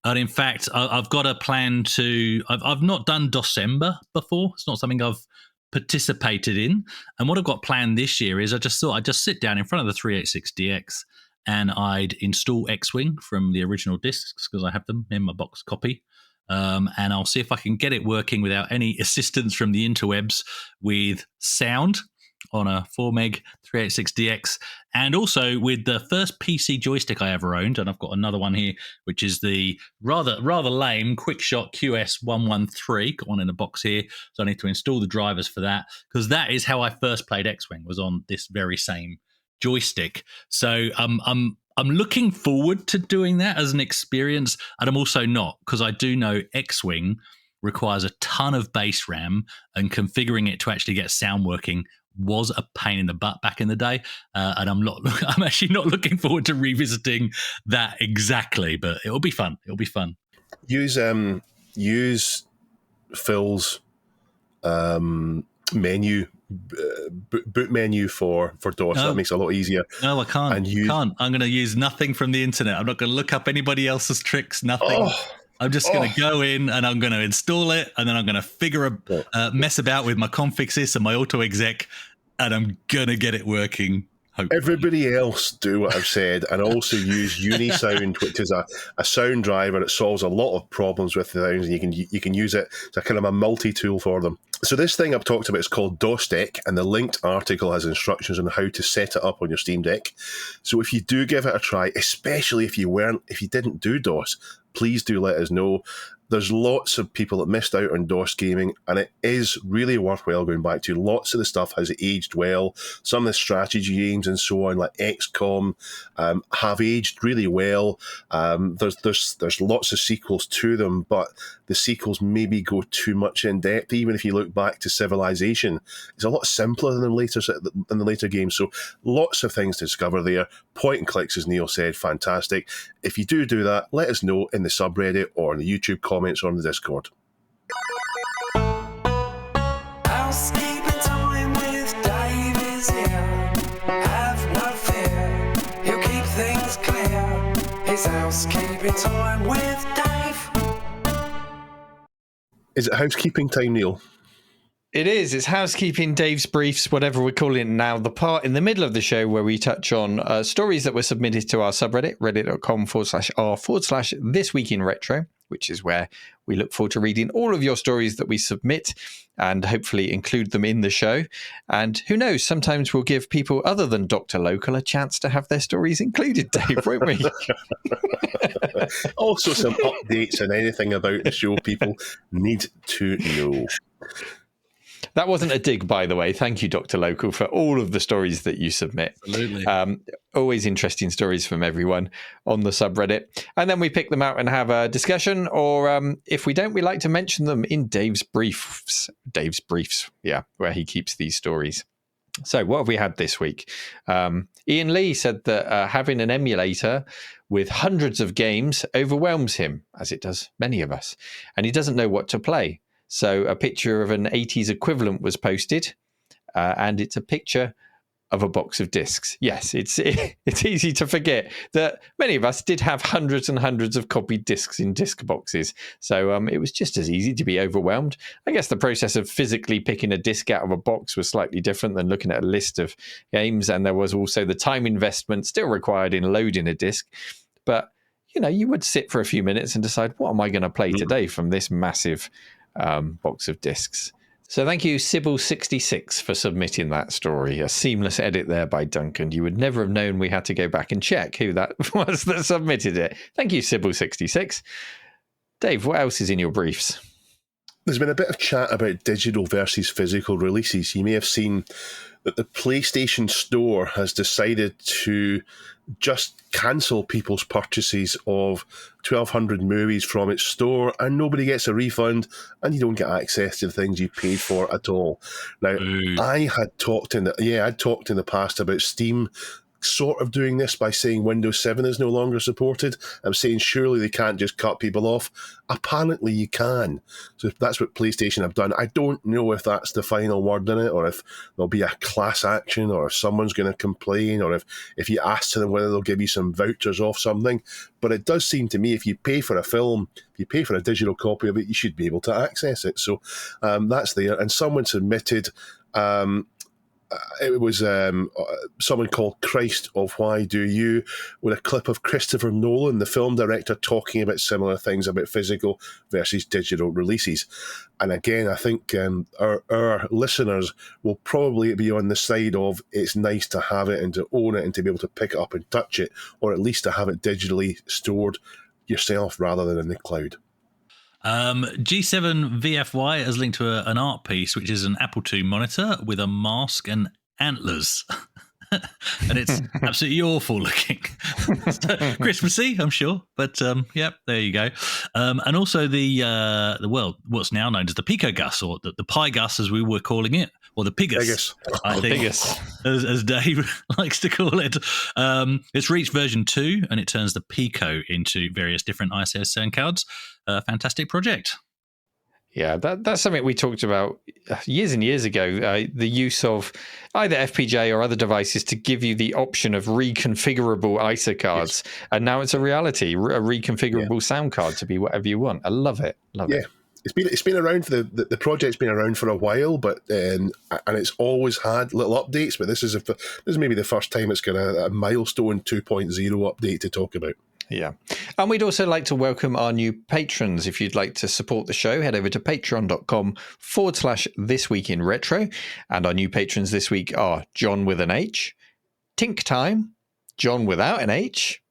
And in fact, I've got a plan to, I've not done December before. It's not something I've participated in, and what I've got planned this year is I just thought I'd just sit down in front of the 386DX and I'd install X-Wing from the original discs, because I have them in my box copy. And I'll see if I can get it working without any assistance from the interwebs, with sound on a 4 meg 386DX, and also with the first PC joystick I ever owned. And I've got another one here, which is the rather lame QuickShot QS113, got one in the box here. So I need to install the drivers for that, because that is how I first played X-Wing, was on this very same joystick. So I'm looking forward to doing that as an experience, and I'm also not, because I do know X-Wing requires a ton of base RAM, and configuring it to actually get sound working was a pain in the butt back in the day. And I'm actually not looking forward to revisiting that exactly, but it'll be fun. It'll be fun. Use Phil's menu. Boot menu for DOS. No. That makes it a lot easier. No, I can't. I'm going to use nothing from the internet. I'm not going to look up anybody else's tricks. Nothing. I'm just going to go in and I'm going to install it, and then I'm going to mess about with my config and my auto exec, and I'm going to get it working. Hopefully. Everybody else do what I've said, and also use Unisound, which is a sound driver that solves a lot of problems with the sounds, and you can use it as a kind of a multi-tool for them. So this thing I've talked about is called DOS Deck, and the linked article has instructions on how to set it up on your Steam Deck. So if you do give it a try, especially if you didn't do DOS, please do let us know. There's lots of people that missed out on DOS gaming, and it is really worthwhile going back to. Lots of the stuff has aged well. Some of the strategy games and so on, like XCOM, have aged really well. There's lots of sequels to them, but the sequels maybe go too much in depth. Even if you look back to Civilization, it's a lot simpler than the later games. So lots of things to discover there. Point and clicks, as Neil said, fantastic. If you do that, let us know in the subreddit or in the YouTube comments or on the Discord. Housekeeping time with Dave is here. Have no fear, he'll keep things clear. It's housekeeping time with Dave. Is it housekeeping time, Neil? It is. It's housekeeping, Dave's briefs, whatever we're calling it now. The part in the middle of the show where we touch on stories that were submitted to our subreddit, reddit.com/r/This Week in Retro, which is where we look forward to reading all of your stories that we submit and hopefully include them in the show. And who knows, sometimes we'll give people other than Dr. Local a chance to have their stories included, Dave, won't we? Also some updates and anything about the show people need to know. That wasn't a dig, by the way. Thank you, Dr. Local, for all of the stories that you submit. Absolutely. Always interesting stories from everyone on the subreddit. And then we pick them out and have a discussion, or if we don't, we like to mention them in Dave's briefs. Yeah, where he keeps these stories. So what have we had this week? Ian Lee said that having an emulator with hundreds of games overwhelms him, as it does many of us, and he doesn't know what to play. So a picture of an 80s equivalent was posted, and it's a picture of a box of discs. Yes, it's easy to forget that many of us did have hundreds and hundreds of copied discs in disc boxes. So it was just as easy to be overwhelmed. I guess the process of physically picking a disc out of a box was slightly different than looking at a list of games, and there was also the time investment still required in loading a disc. But you would sit for a few minutes and decide, what am I going to play today from this massive box of discs? So thank you, Sybil66, for submitting that story. A seamless edit there by Duncan. You would never have known we had to go back and check who that was that submitted it. Thank you, Sybil66. Dave, what else is in your briefs? There's been a bit of chat about digital versus physical releases. You may have seen that the PlayStation Store has decided to just cancel people's purchases of 1,200 movies from its store, and nobody gets a refund, and you don't get access to the things you paid for at all. Now, I had talked in the past about Steam sort of doing this by saying Windows 7 is no longer supported. I'm saying surely they can't just cut people off. Apparently you can. So that's what PlayStation have done. I don't know if that's the final word in it, or if there'll be a class action, or if someone's going to complain, or if you ask them whether they'll give you some vouchers off something. But it does seem to me, if you pay for a film, if you pay for a digital copy of it, you should be able to access it. So that's there. And someone submitted... it was someone called Christ of Why Do You, with a clip of Christopher Nolan, the film director, talking about similar things about physical versus digital releases. And again, I think our listeners will probably be on the side of it's nice to have it and to own it and to be able to pick it up and touch it, or at least to have it digitally stored yourself rather than in the cloud. G7 VFY has linked to an art piece, which is an Apple II monitor with a mask and antlers. And it's absolutely awful looking. Christmassy, I'm sure. But yep, there you go. And also what's now known as the Pico Gus, or the Pi Gus as we were calling it, or the Pigus, I think, as Dave likes to call it. It's reached version 2, and it turns the Pico into various different ISS sound cards. Fantastic project. Yeah, that's something we talked about years and years ago, the use of either FPGA or other devices to give you the option of reconfigurable ISA cards. Yes. And now it's a reality, a reconfigurable sound card to be whatever you want. I love it. Love it. It's been around for the project's been around for a while, but and it's always had little updates. But this is maybe the first time it's got a milestone 2.0 update to talk about. Yeah. And we'd also like to welcome our new patrons. If you'd like to support the show, head over to patreon.com/This Week in Retro. And our new patrons this week are John with an H, Tink Time, John without an H,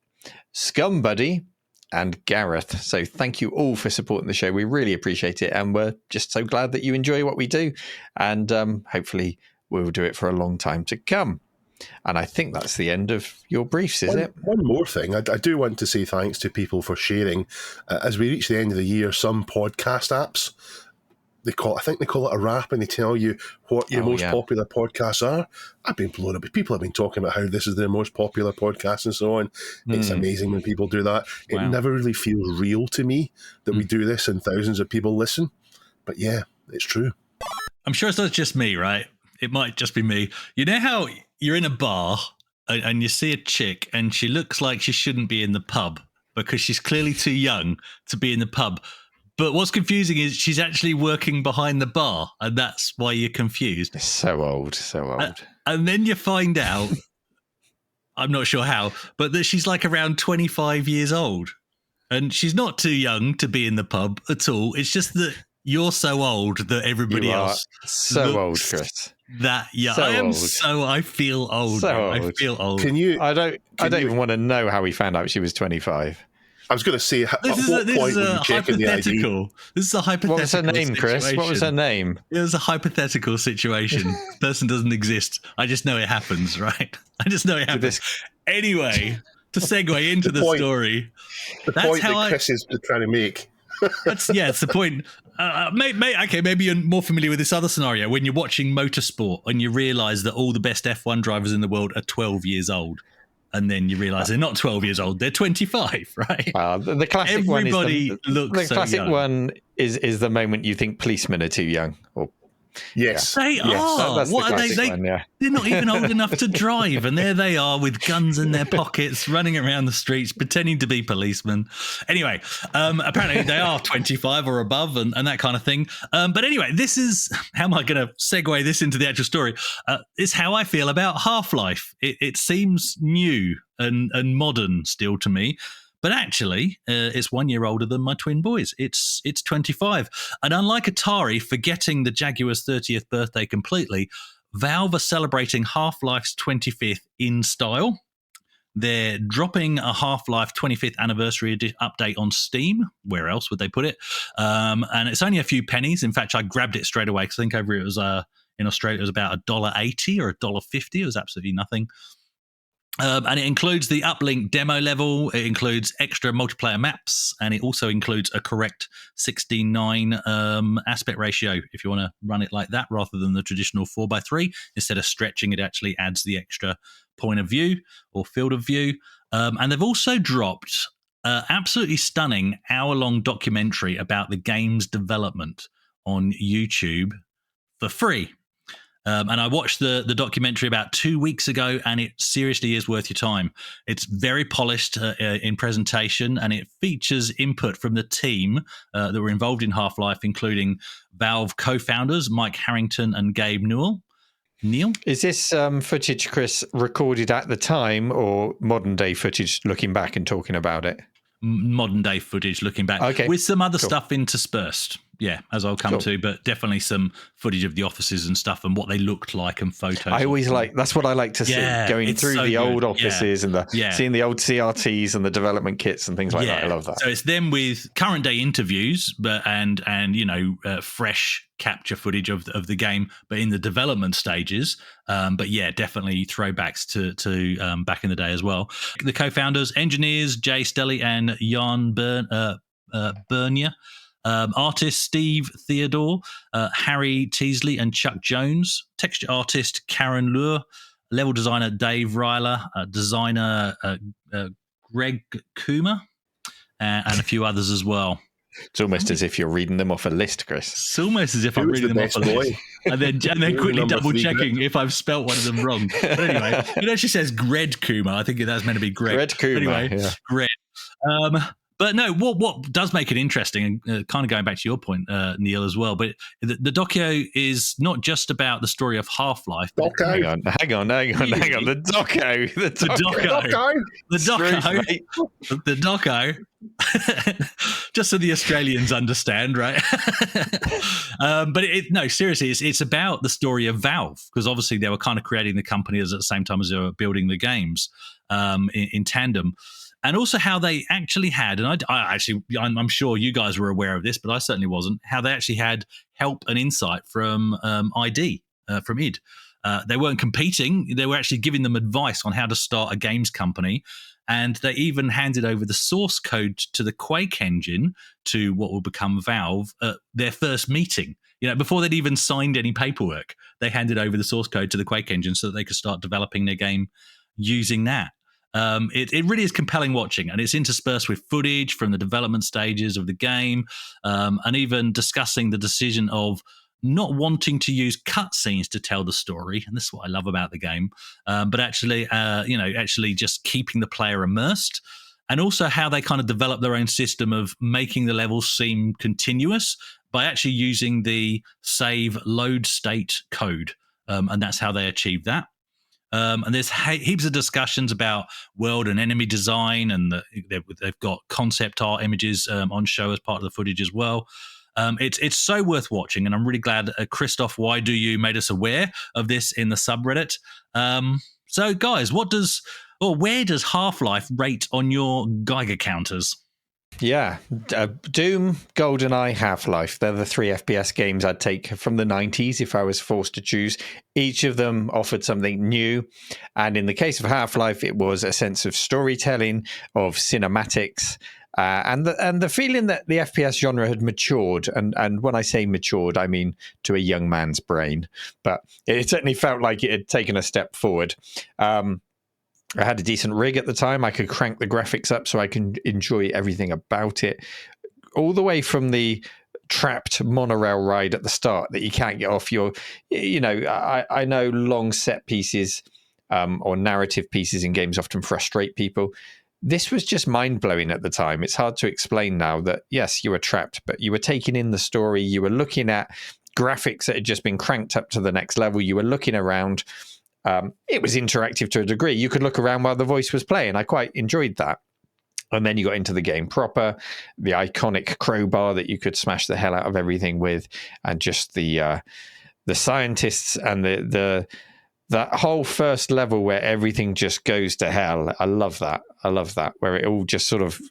Scum Buddy, and Gareth. So thank you all for supporting the show. We really appreciate it. And we're just so glad that you enjoy what we do. And hopefully we'll do it for a long time to come. And I think that's the end of your briefs, is it? One more thing. I do want to say thanks to people for sharing. As we reach the end of the year, some podcast apps, I think they call it a wrap, and they tell you what your most popular podcasts are. I've been blown up. People have been talking about how this is their most popular podcast and so on. It's amazing when people do that. It never really feels real to me that we do this and thousands of people listen. But yeah, it's true. I'm sure it's not just me, right? It might just be me. You know how you're in a bar and you see a chick and she looks like she shouldn't be in the pub because she's clearly too young to be in the pub. But what's confusing is she's actually working behind the bar, and that's why you're confused. So old. And then you find out, I'm not sure how, but that she's like around 25 years old. And she's not too young to be in the pub at all. It's just that you're so old that everybody else so old, Chris. That young. I feel old. So I old. feel old. I don't even want to know how he found out she was 25. I was going to say, this is a hypothetical. This is a hypothetical. What was her name, Chris? What was her name? It was a hypothetical situation. Person doesn't exist. I just know it happens, right? I just know it happens. Anyway, to segue into the story. The point that Chris is trying to make. It's the point. Maybe you're more familiar with this other scenario when you're watching motorsport and you realise that all the best F1 drivers in the world are 12 years old. And then you realise they're not 12 years old; they're 25, right? The classic Everybody one looks the classic so young. One is the moment you think policemen are too young. Yes, they are. That's what the are they? classic one, They're not even old enough to drive, and there they are with guns in their pockets, running around the streets, pretending to be policemen. Anyway, apparently they are 25 or above, and that kind of thing. But anyway, this is how am I going to segue this into the actual story? It's how I feel about Half-Life. It seems new and modern still to me. But actually, it's 1 year older than my twin boys. It's 25. And unlike Atari forgetting the Jaguar's 30th birthday completely, Valve are celebrating Half-Life's 25th in style. They're dropping a Half-Life 25th anniversary update on Steam. Where else would they put it? And it's only a few pennies. In fact, I grabbed it straight away because I think over it was in Australia it was about $1.80 or $1.50. It was absolutely nothing. And it includes the uplink demo level. It includes extra multiplayer maps, and it also includes a correct 16:9 aspect ratio. If you want to run it like that rather than the traditional 4:3, instead of stretching, it actually adds the extra point of view or field of view. And they've also dropped absolutely stunning hour-long documentary about the game's development on YouTube for free. And I watched the documentary about 2 weeks ago, and it seriously is worth your time. It's very polished in presentation, and it features input from the team that were involved in Half-Life, including Valve co-founders Mike Harrington and Gabe Newell. Neil? Is this footage, Chris, recorded at the time or modern day footage looking back and talking about it? Modern day footage looking back, okay, with some other stuff interspersed. Yeah, as I'll come to, but definitely some footage of the offices and stuff and what they looked like and photos. I always that's what I like to see, going through the old offices and seeing the old CRTs and the development kits and things like that. I love that. So it's them with current day interviews, but and fresh capture footage of the game, but in the development stages. But yeah, definitely throwbacks to back in the day as well. The co-founders, engineers Jay Stelly and Jan Bernier. Artist Steve Theodore, Harry Teasley and Chuck Jones, texture artist Karen Lure, level designer Dave Ryler, designer Greg Kuma, and a few others as well. It's almost as if you're reading them off a list, Chris. It's almost as if I'm reading them off a list. And then quickly double checking if I've spelt one of them wrong. But anyway, it actually says Gred Kuma. I think that's meant to be Greg. Gred Kuma. Anyway, Gred. But no, what does make it interesting, and kind of going back to your point, Neil, as well, but the doco is not just about the story of Half-Life. Hang on. The doco. Just so the Australians understand, right? But seriously, it's about the story of Valve, because obviously they were kind of creating the company at the same time as they were building the games in tandem. And also how they actually had, and I'm sure you guys were aware of this, but I certainly wasn't, how they actually had help and insight from from id. They weren't competing. They were actually giving them advice on how to start a games company. And they even handed over the source code to the Quake engine to what will become Valve at their first meeting. Before they'd even signed any paperwork, they handed over the source code to the Quake engine so that they could start developing their game using that. It really is compelling watching, and it's interspersed with footage from the development stages of the game, and even discussing the decision of not wanting to use cutscenes to tell the story. And this is what I love about the game, but actually just keeping the player immersed, and also how they kind of develop their own system of making the levels seem continuous by actually using the save load state code, and that's how they achieve that. And there's heaps of discussions about world and enemy design, and they've got concept art images on show as part of the footage as well. It's so worth watching, and I'm really glad Christoph Why Do You made us aware of this in the subreddit. So, guys, where does Half-Life rate on your Geiger counters? Yeah, Doom, GoldenEye, Half-Life. They're the three FPS games I'd take from the 90s if I was forced to choose. Each of them offered something new. And in the case of Half-Life, it was a sense of storytelling, of cinematics, and the feeling that the FPS genre had matured. And when I say matured, I mean to a young man's brain. But it certainly felt like it had taken a step forward. I had a decent rig at the time. I could crank the graphics up so I can enjoy everything about it. All the way from the trapped monorail ride at the start that you can't get off I know long set pieces or narrative pieces in games often frustrate people. This was just mind-blowing at the time. It's hard to explain now that, yes, you were trapped, but you were taking in the story. You were looking at graphics that had just been cranked up to the next level. You were looking around. It was interactive to a degree. You could look around while the voice was playing. I quite enjoyed that. And then you got into the game proper, the iconic crowbar that you could smash the hell out of everything with, and just the scientists and that whole first level where everything just goes to hell. I love that. Where it all just sort of,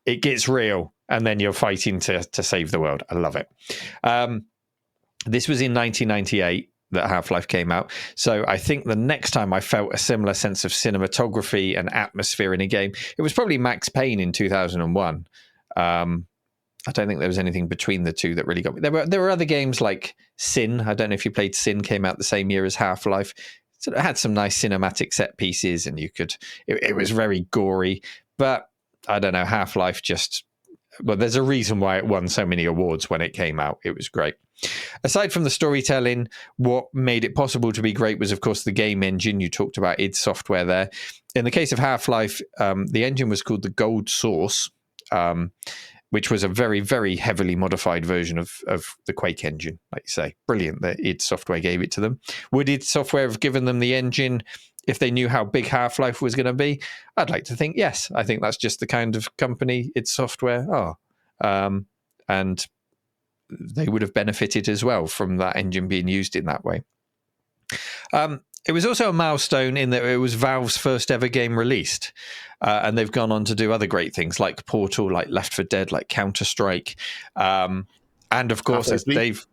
it gets real, and then you're fighting to save the world. I love it. This was in 1998 that Half-Life came out. So I think the next time I felt a similar sense of cinematography and atmosphere in a game, it was probably Max Payne in 2001. I don't think there was anything between the two that really got me. There were other games like Sin. I don't know if you played Sin, came out the same year as Half-Life. So it had some nice cinematic set pieces, and it was very gory. But I don't know, Half-Life there's a reason why it won so many awards when it came out. It was great. Aside from the storytelling, what made it possible to be great was, of course, the game engine. You talked about id Software there. In the case of Half-Life, the engine was called the Gold Source, which was a very, very heavily modified version of the Quake engine, like you say. Brilliant that id Software gave it to them. Would id Software have given them the engine if they knew how big Half-Life was going to be? I'd like to think yes. I think that's just the kind of company id Software are. And they would have benefited as well from that engine being used in that way. It was also a milestone in that it was Valve's first ever game released. And they've gone on to do other great things like Portal, like Left 4 Dead, like Counter-Strike. And of course, as Dave...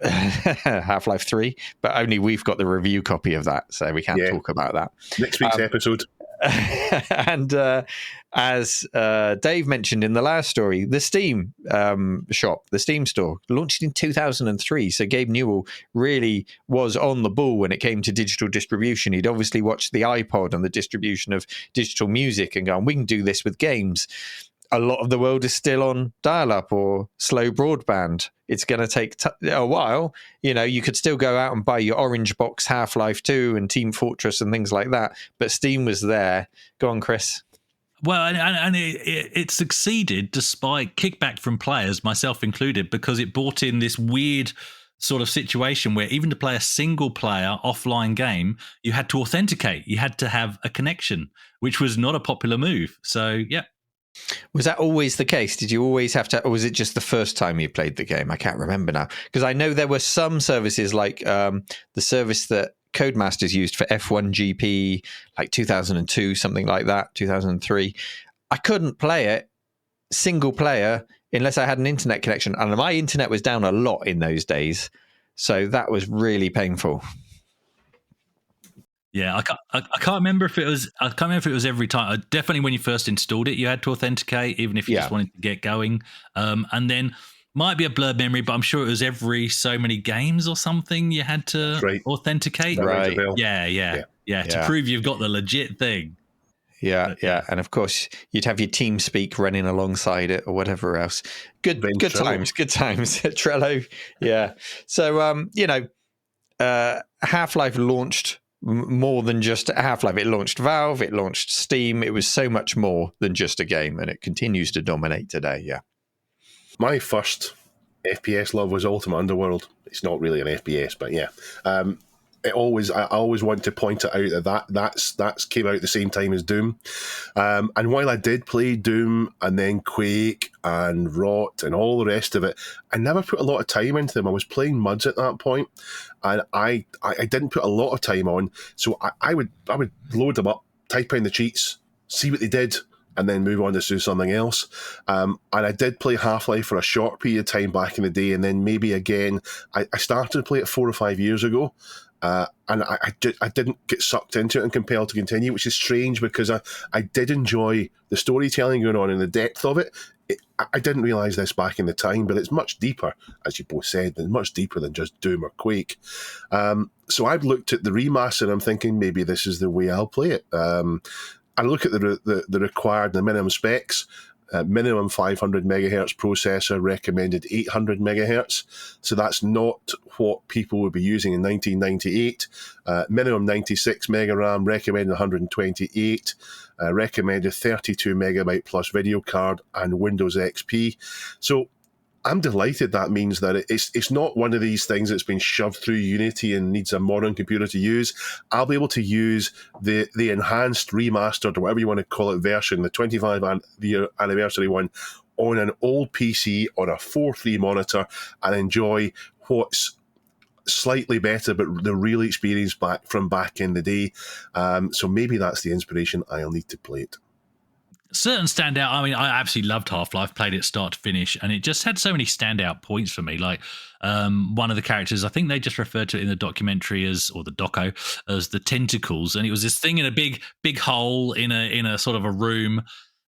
Half-Life 3, but only we've got the review copy of that, so we can't talk about that. Next week's episode. And as Dave mentioned in the last story, the Steam shop, the Steam store, launched in 2003. So Gabe Newell really was on the ball when it came to digital distribution. He'd obviously watched the iPod and the distribution of digital music and gone, we can do this with games. A lot of the world is still on dial-up or slow broadband. It's going to take a while. You could still go out and buy your orange box Half-Life 2 and Team Fortress and things like that. But Steam was there. Go on, Chris. Well, and it succeeded despite kickback from players, myself included, because it brought in this weird sort of situation where even to play a single-player offline game, you had to authenticate. You had to have a connection, which was not a popular move. So, yeah. Was that always the case? Did you always have to, or was it just the first time you played the game? I can't remember now. Because I know there were some services like the service that Codemasters used for F1 GP, like 2002, something like that, 2003. I couldn't play it single player unless I had an internet connection. And my internet was down a lot in those days. So that was really painful. Yeah, I can't remember if it was. I can't remember if it was every time. Definitely, when you first installed it, you had to authenticate, even if you just wanted to get going. And then might be a blurred memory, but I'm sure it was every so many games or something you had to authenticate. Right. Yeah. To prove you've got the legit thing. Yeah. And of course, you'd have your TeamSpeak running alongside it or whatever else. Good times. Trello. Yeah. So, Half-Life launched more than just Half-Life. It launched Valve, it launched Steam. It was so much more than just a game, and it continues to dominate today. Yeah. My first FPS love was Ultimate Underworld. It's not really an FPS, but yeah. I always want to point it out that's came out at the same time as Doom. And while I did play Doom and then Quake and Rot and all the rest of it, I never put a lot of time into them. I was playing MUDs at that point, and I didn't put a lot of time on. So I would load them up, type in the cheats, see what they did, and then move on to do something else. And I did play Half-Life for a short period of time back in the day, and then maybe again. I started to play it 4 or 5 years ago, and I didn't get sucked into it and compelled to continue, which is strange because I did enjoy the storytelling going on and the depth of it. I didn't realise this back in the time, but it's much deeper, as you both said, and much deeper than just Doom or Quake. So I've looked at the remaster and I'm thinking maybe this is the way I'll play it. I look at the required and the minimum specs. Minimum 500 megahertz processor, recommended 800 megahertz. So that's not what people would be using in 1998. Minimum 96 mega RAM, recommended 128. Recommended 32 megabyte plus video card and Windows XP. So I'm delighted that means that it's not one of these things that's been shoved through Unity and needs a modern computer to use. I'll be able to use the enhanced, remastered, or whatever you want to call it, version, the 25-year anniversary one, on an old PC on a 4:3 monitor and enjoy what's slightly better, but the real experience back in the day. So maybe that's the inspiration. I'll need to play it. Certain standout. I mean, I absolutely loved Half-Life, played it start to finish, and it just had so many standout points for me. Like one of the characters, I think they just referred to it in the documentary or the doco, as the tentacles, and it was this thing in a big hole in a sort of a room,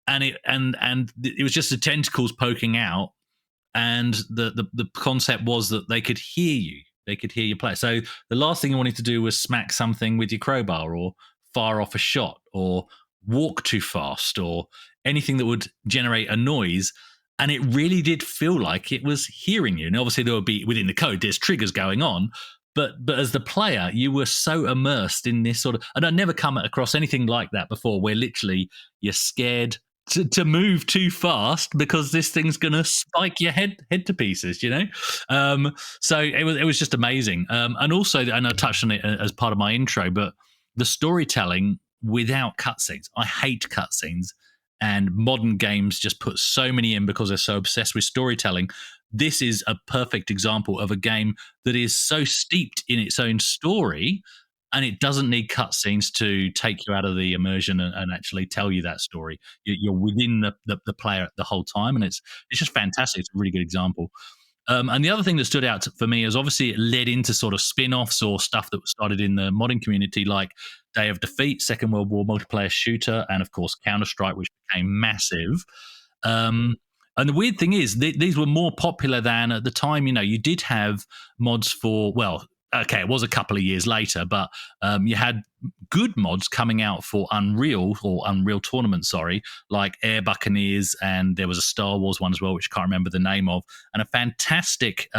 and it was just the tentacles poking out, and the concept was that they could hear you. They could hear you play. So the last thing you wanted to do was smack something with your crowbar, or fire off a shot, or walk too fast, or anything that would generate a noise. And it really did feel like it was hearing you. And obviously there would be, within the code, there's triggers going on, but as the player, you were so immersed in this sort of, and I'd never come across anything like that before, where literally you're scared to move too fast because this thing's going to spike your head to pieces, you know? So it was just amazing. And also, and I touched on it as part of my intro, but the storytelling without cutscenes. I hate cutscenes, and modern games just put so many in because they're so obsessed with storytelling. This is a perfect example of a game that is so steeped in its own story, and it doesn't need cutscenes to take you out of the immersion and actually tell you that story. You're within the player the whole time, and it's just fantastic. It's a really good example. And the other thing that stood out for me is obviously it led into sort of spin-offs or stuff that was started in the modding community, like Day of Defeat, Second World War multiplayer shooter, and of course Counter-Strike, which became massive. And the weird thing is these were more popular than at the time. You know, you did have mods for, well, okay, it was a couple of years later, but you had good mods coming out for Unreal Tournament, like Air Buccaneers, and there was a Star Wars one as well, which I can't remember the name of, and a fantastic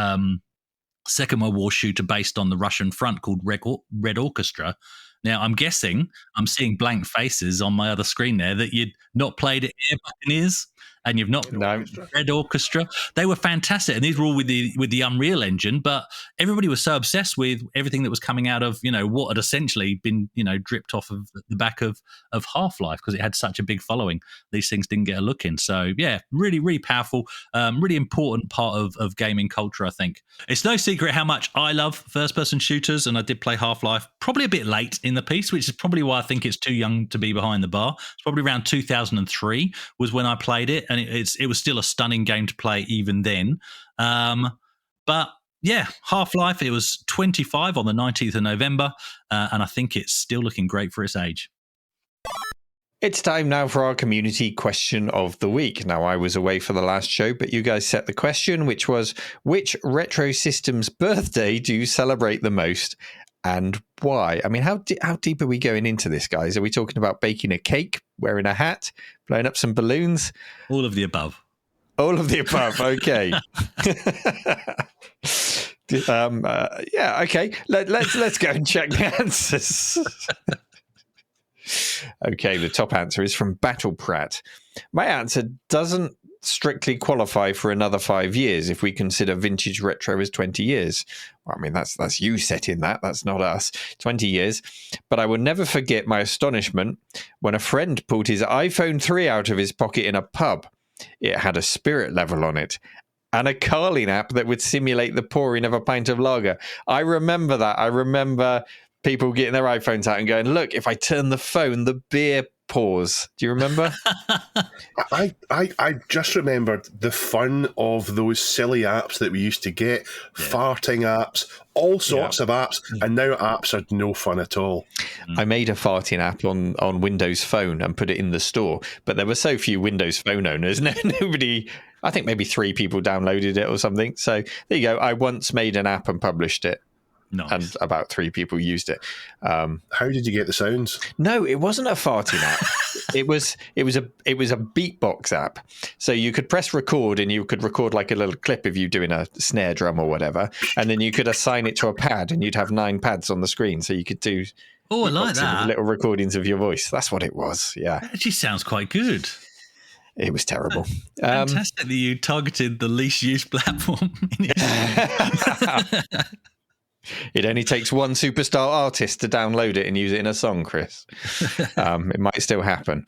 Second World War shooter based on the Russian front called Red Orchestra. Now, I'm guessing I'm seeing blank faces on my other screen there that you'd not played Air Buccaneers and you've not Red Orchestra. They were fantastic, and these were all with the Unreal Engine. But everybody was so obsessed with everything that was coming out of, you know, what had essentially been, you know, dripped off of the back of Half-Life, because it had such a big following. These things didn't get a look in. So yeah, really, really powerful, really important part of gaming culture, I think. It's no secret how much I love first-person shooters, and I did play Half-Life probably a bit late in the piece, which is probably why I think it's too young to be behind the bar. It's probably around 2003 was when I played it, and it was still a stunning game to play even then. But yeah, Half-Life, it was 25 on the 19th of November, and I think it's still looking great for its age. It's time now for our community question of the week. Now, I was away for the last show, but you guys set the question, which was, which retro system's birthday do you celebrate the most and why? I mean, how deep are we going into this, guys? Are we talking about baking a cake, wearing a hat, blowing up some balloons? All of the above. All of the above. Okay. Yeah. Okay. Let's go and check the answers. Okay. The top answer is from Battle Pratt. My answer doesn't strictly qualify for another 5 years if we consider vintage retro as 20 years. Well, I mean, that's you setting that. That's not us. 20 years. But I will never forget my astonishment when a friend pulled his iPhone 3 out of his pocket in a pub. It had a spirit level on it and a Carling app that would simulate the pouring of a pint of lager. I remember that. I remember people getting their iPhones out and going, look, if I turn the phone, the beer pours. Do you remember? I just remembered the fun of those silly apps that we used to get, farting apps, all sorts of apps, and now apps are no fun at all. I made a farting app on Windows Phone and put it in the store, but there were so few Windows Phone owners, nobody, I think maybe 3 people downloaded it or something. So there you go. I once made an app and published it. Nice. And about 3 people used it. How did you get the sounds? No, it wasn't a farting app. It was a beatbox app. So you could press record and you could record like a little clip of you doing a snare drum or whatever, and then you could assign it to a pad, and you'd have 9 pads on the screen, so you could do. Oh, I like that. Little recordings of your voice. That's what it was. Yeah, That actually sounds quite good. It was terrible. Fantastic that you targeted the least used platform. It only takes one superstar artist to download it and use it in a song, Chris. It might still happen.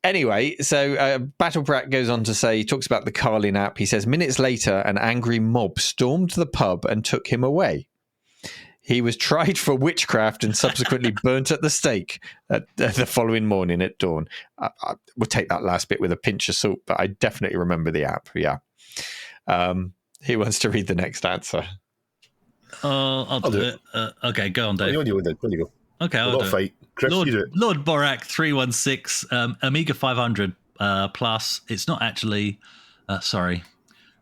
Anyway, so Battle Brat goes on to say, he talks about the Carlin app. He says, minutes later, an angry mob stormed the pub and took him away. He was tried for witchcraft and subsequently burnt at the stake the following morning at dawn. We'll take that last bit with a pinch of salt, but I definitely remember the app. Yeah. Who wants to read the next answer? I'll do it. Okay, go on, Dave. On you go. Okay, I'll do it. Fight. Chris, you do it. Lord Borak 316, Amiga 500 plus. It's not actually,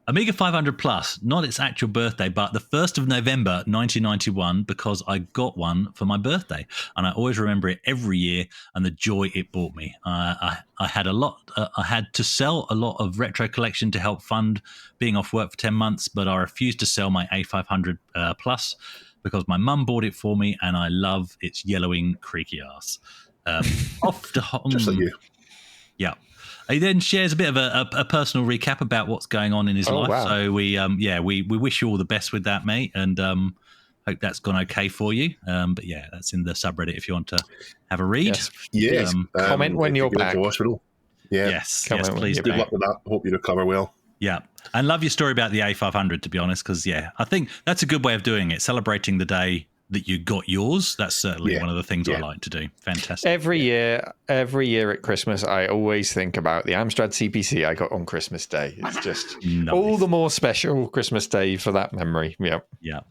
Amiga 500 plus, not its actual birthday, but the 1st of November 1991, because I got one for my birthday, and I always remember it every year and the joy it brought me. I had I had to sell a lot of retro collection to help fund being off work for 10 months, but I refused to sell my A500 plus because my mum bought it for me, and I love its yellowing creaky ass. Off to Just like you. Yeah. He then shares a bit of a personal recap about what's going on in his life. Wow. So we wish you all the best with that, mate, and hope that's gone okay for you. But yeah, that's in the subreddit if you want to have a read. Yes. Comment when you're back. To hospital. Yeah. Yes, Comment please do. Good luck with that. Hope you recover well. Yeah, and love your story about the A500, to be honest, because I think that's a good way of doing it, celebrating the day that you got yours. That's certainly one of the things I like to do. Fantastic. Every year at Christmas, I always think about the Amstrad CPC I got on Christmas Day. It's just all the more special Christmas Day for that memory. Yeah.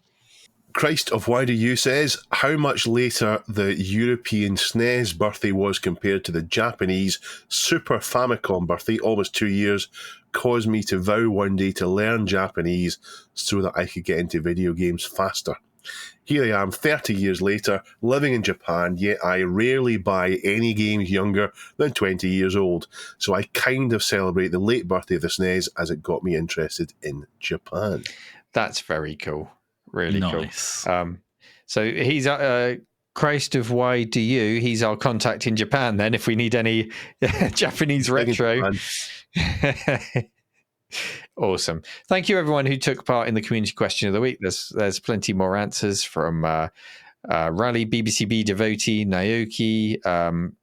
Christ of Why Do You says, how much later the European SNES birthday was compared to the Japanese Super Famicom birthday, almost 2 years, caused me to vow one day to learn Japanese so that I could get into video games faster. Here I am 30 years later, living in Japan, yet I rarely buy any games younger than 20 years old. So I kind of celebrate the late birthday of the SNES as it got me interested in Japan. That's very cool. Really nice. Cool. So he's Christ of Why Do You? He's our contact in Japan then if we need any Japanese retro. Awesome. Thank you, everyone who took part in the community question of the week. There's plenty more answers from Rally, BBCB devotee, Naoki,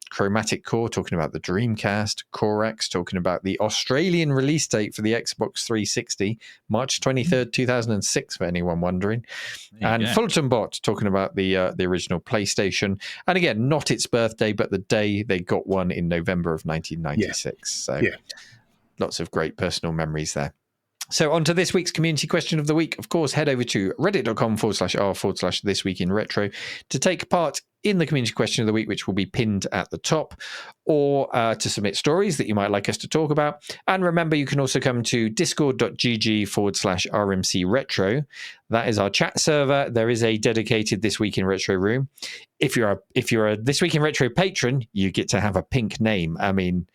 Chromatic Core talking about the Dreamcast, Corex talking about the Australian release date for the Xbox 360, March 23rd, 2006, for anyone wondering. And Fulton Bot talking about the original PlayStation. And again, not its birthday, but the day they got one in November of 1996. So lots of great personal memories there. So on to this week's community question of the week. Of course, head over to reddit.com/r/thisweekinretro to take part in the community question of the week, which will be pinned at the top, or to submit stories that you might like us to talk about. And remember, you can also come to discord.gg/RMC-retro. That is our chat server. There is a dedicated This Week in Retro room. If you're a This Week in Retro patron, you get to have a pink name. I mean,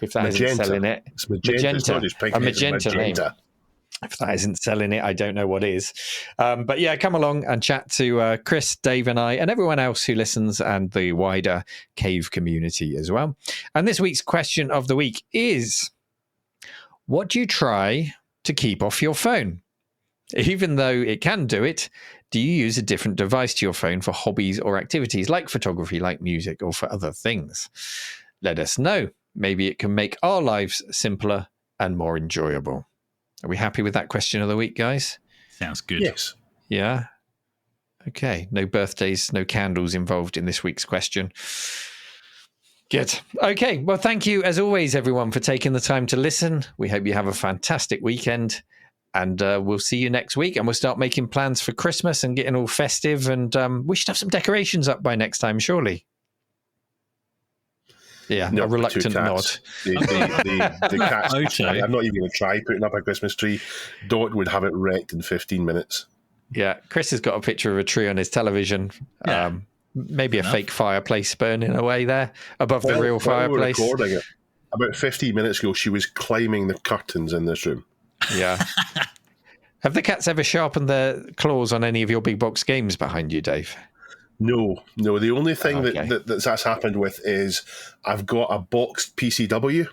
if that isn't selling it, it's magenta. It's not just pink, a magenta name. If that isn't selling it, I don't know what is. But yeah, come along and chat to Chris, Dave, and I, and everyone else who listens, and the wider Cave community as well. And this week's question of the week is: what do you try to keep off your phone? Even though it can do it, do you use a different device to your phone for hobbies or activities like photography, like music, or for other things? Let us know. Maybe it can make our lives simpler and more enjoyable. Are we happy with that question of the week, guys? Sounds good. Yes. Yeah. Okay. No birthdays, no candles involved in this week's question. Good. Okay. Well, thank you, as always, everyone, for taking the time to listen. We hope you have a fantastic weekend, and we'll see you next week. And we'll start making plans for Christmas and getting all festive. And we should have some decorations up by next time, surely. Yeah, a reluctant nod. The cats. I'm not even going to try putting up a Christmas tree. Dot would have it wrecked in 15 minutes. Yeah, Chris has got a picture of a tree on his television. Yeah. Maybe a fake fireplace burning away there above the real fireplace. We were recording it about 15 minutes ago. She was climbing the curtains in this room. Yeah. Have the cats ever sharpened their claws on any of your big box games behind you, Dave? No. The only thing that's happened with is I've got a boxed PCW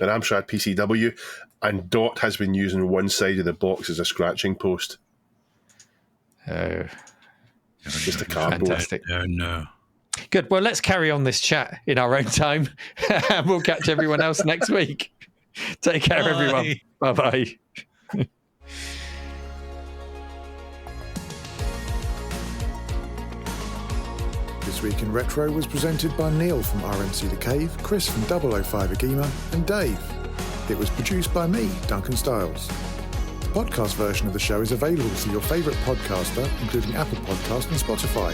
an Amstrad PCW, and Dot has been using one side of the box as a scratching post. Oh, Just a cardboard. fantastic. Oh, no. Good. Well, let's carry on this chat in our own time, and we'll catch everyone else next week. Take care, everyone. Bye-bye. This Week in Retro was presented by Neil from RMC The Cave, Chris from 005 AGIMA, and Dave. It was produced by me, Duncan Styles. The podcast version of the show is available through your favourite podcaster, including Apple Podcast and Spotify,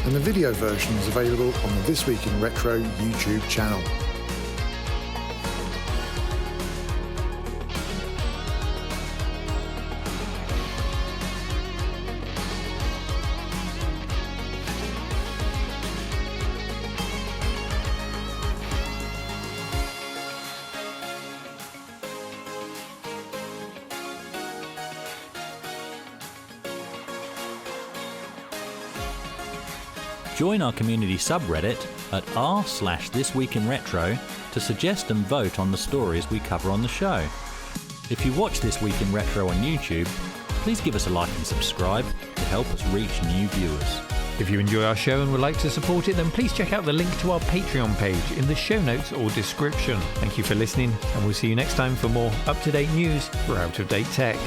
and the video version is available on the This Week in Retro YouTube channel. Join our community subreddit at r/thisweekinretro to suggest and vote on the stories we cover on the show. If you watch This Week in Retro on YouTube, please give us a like and subscribe to help us reach new viewers. If you enjoy our show and would like to support it, then please check out the link to our Patreon page in the show notes or description. Thank you for listening, and we'll see you next time for more up-to-date news for out-of-date tech.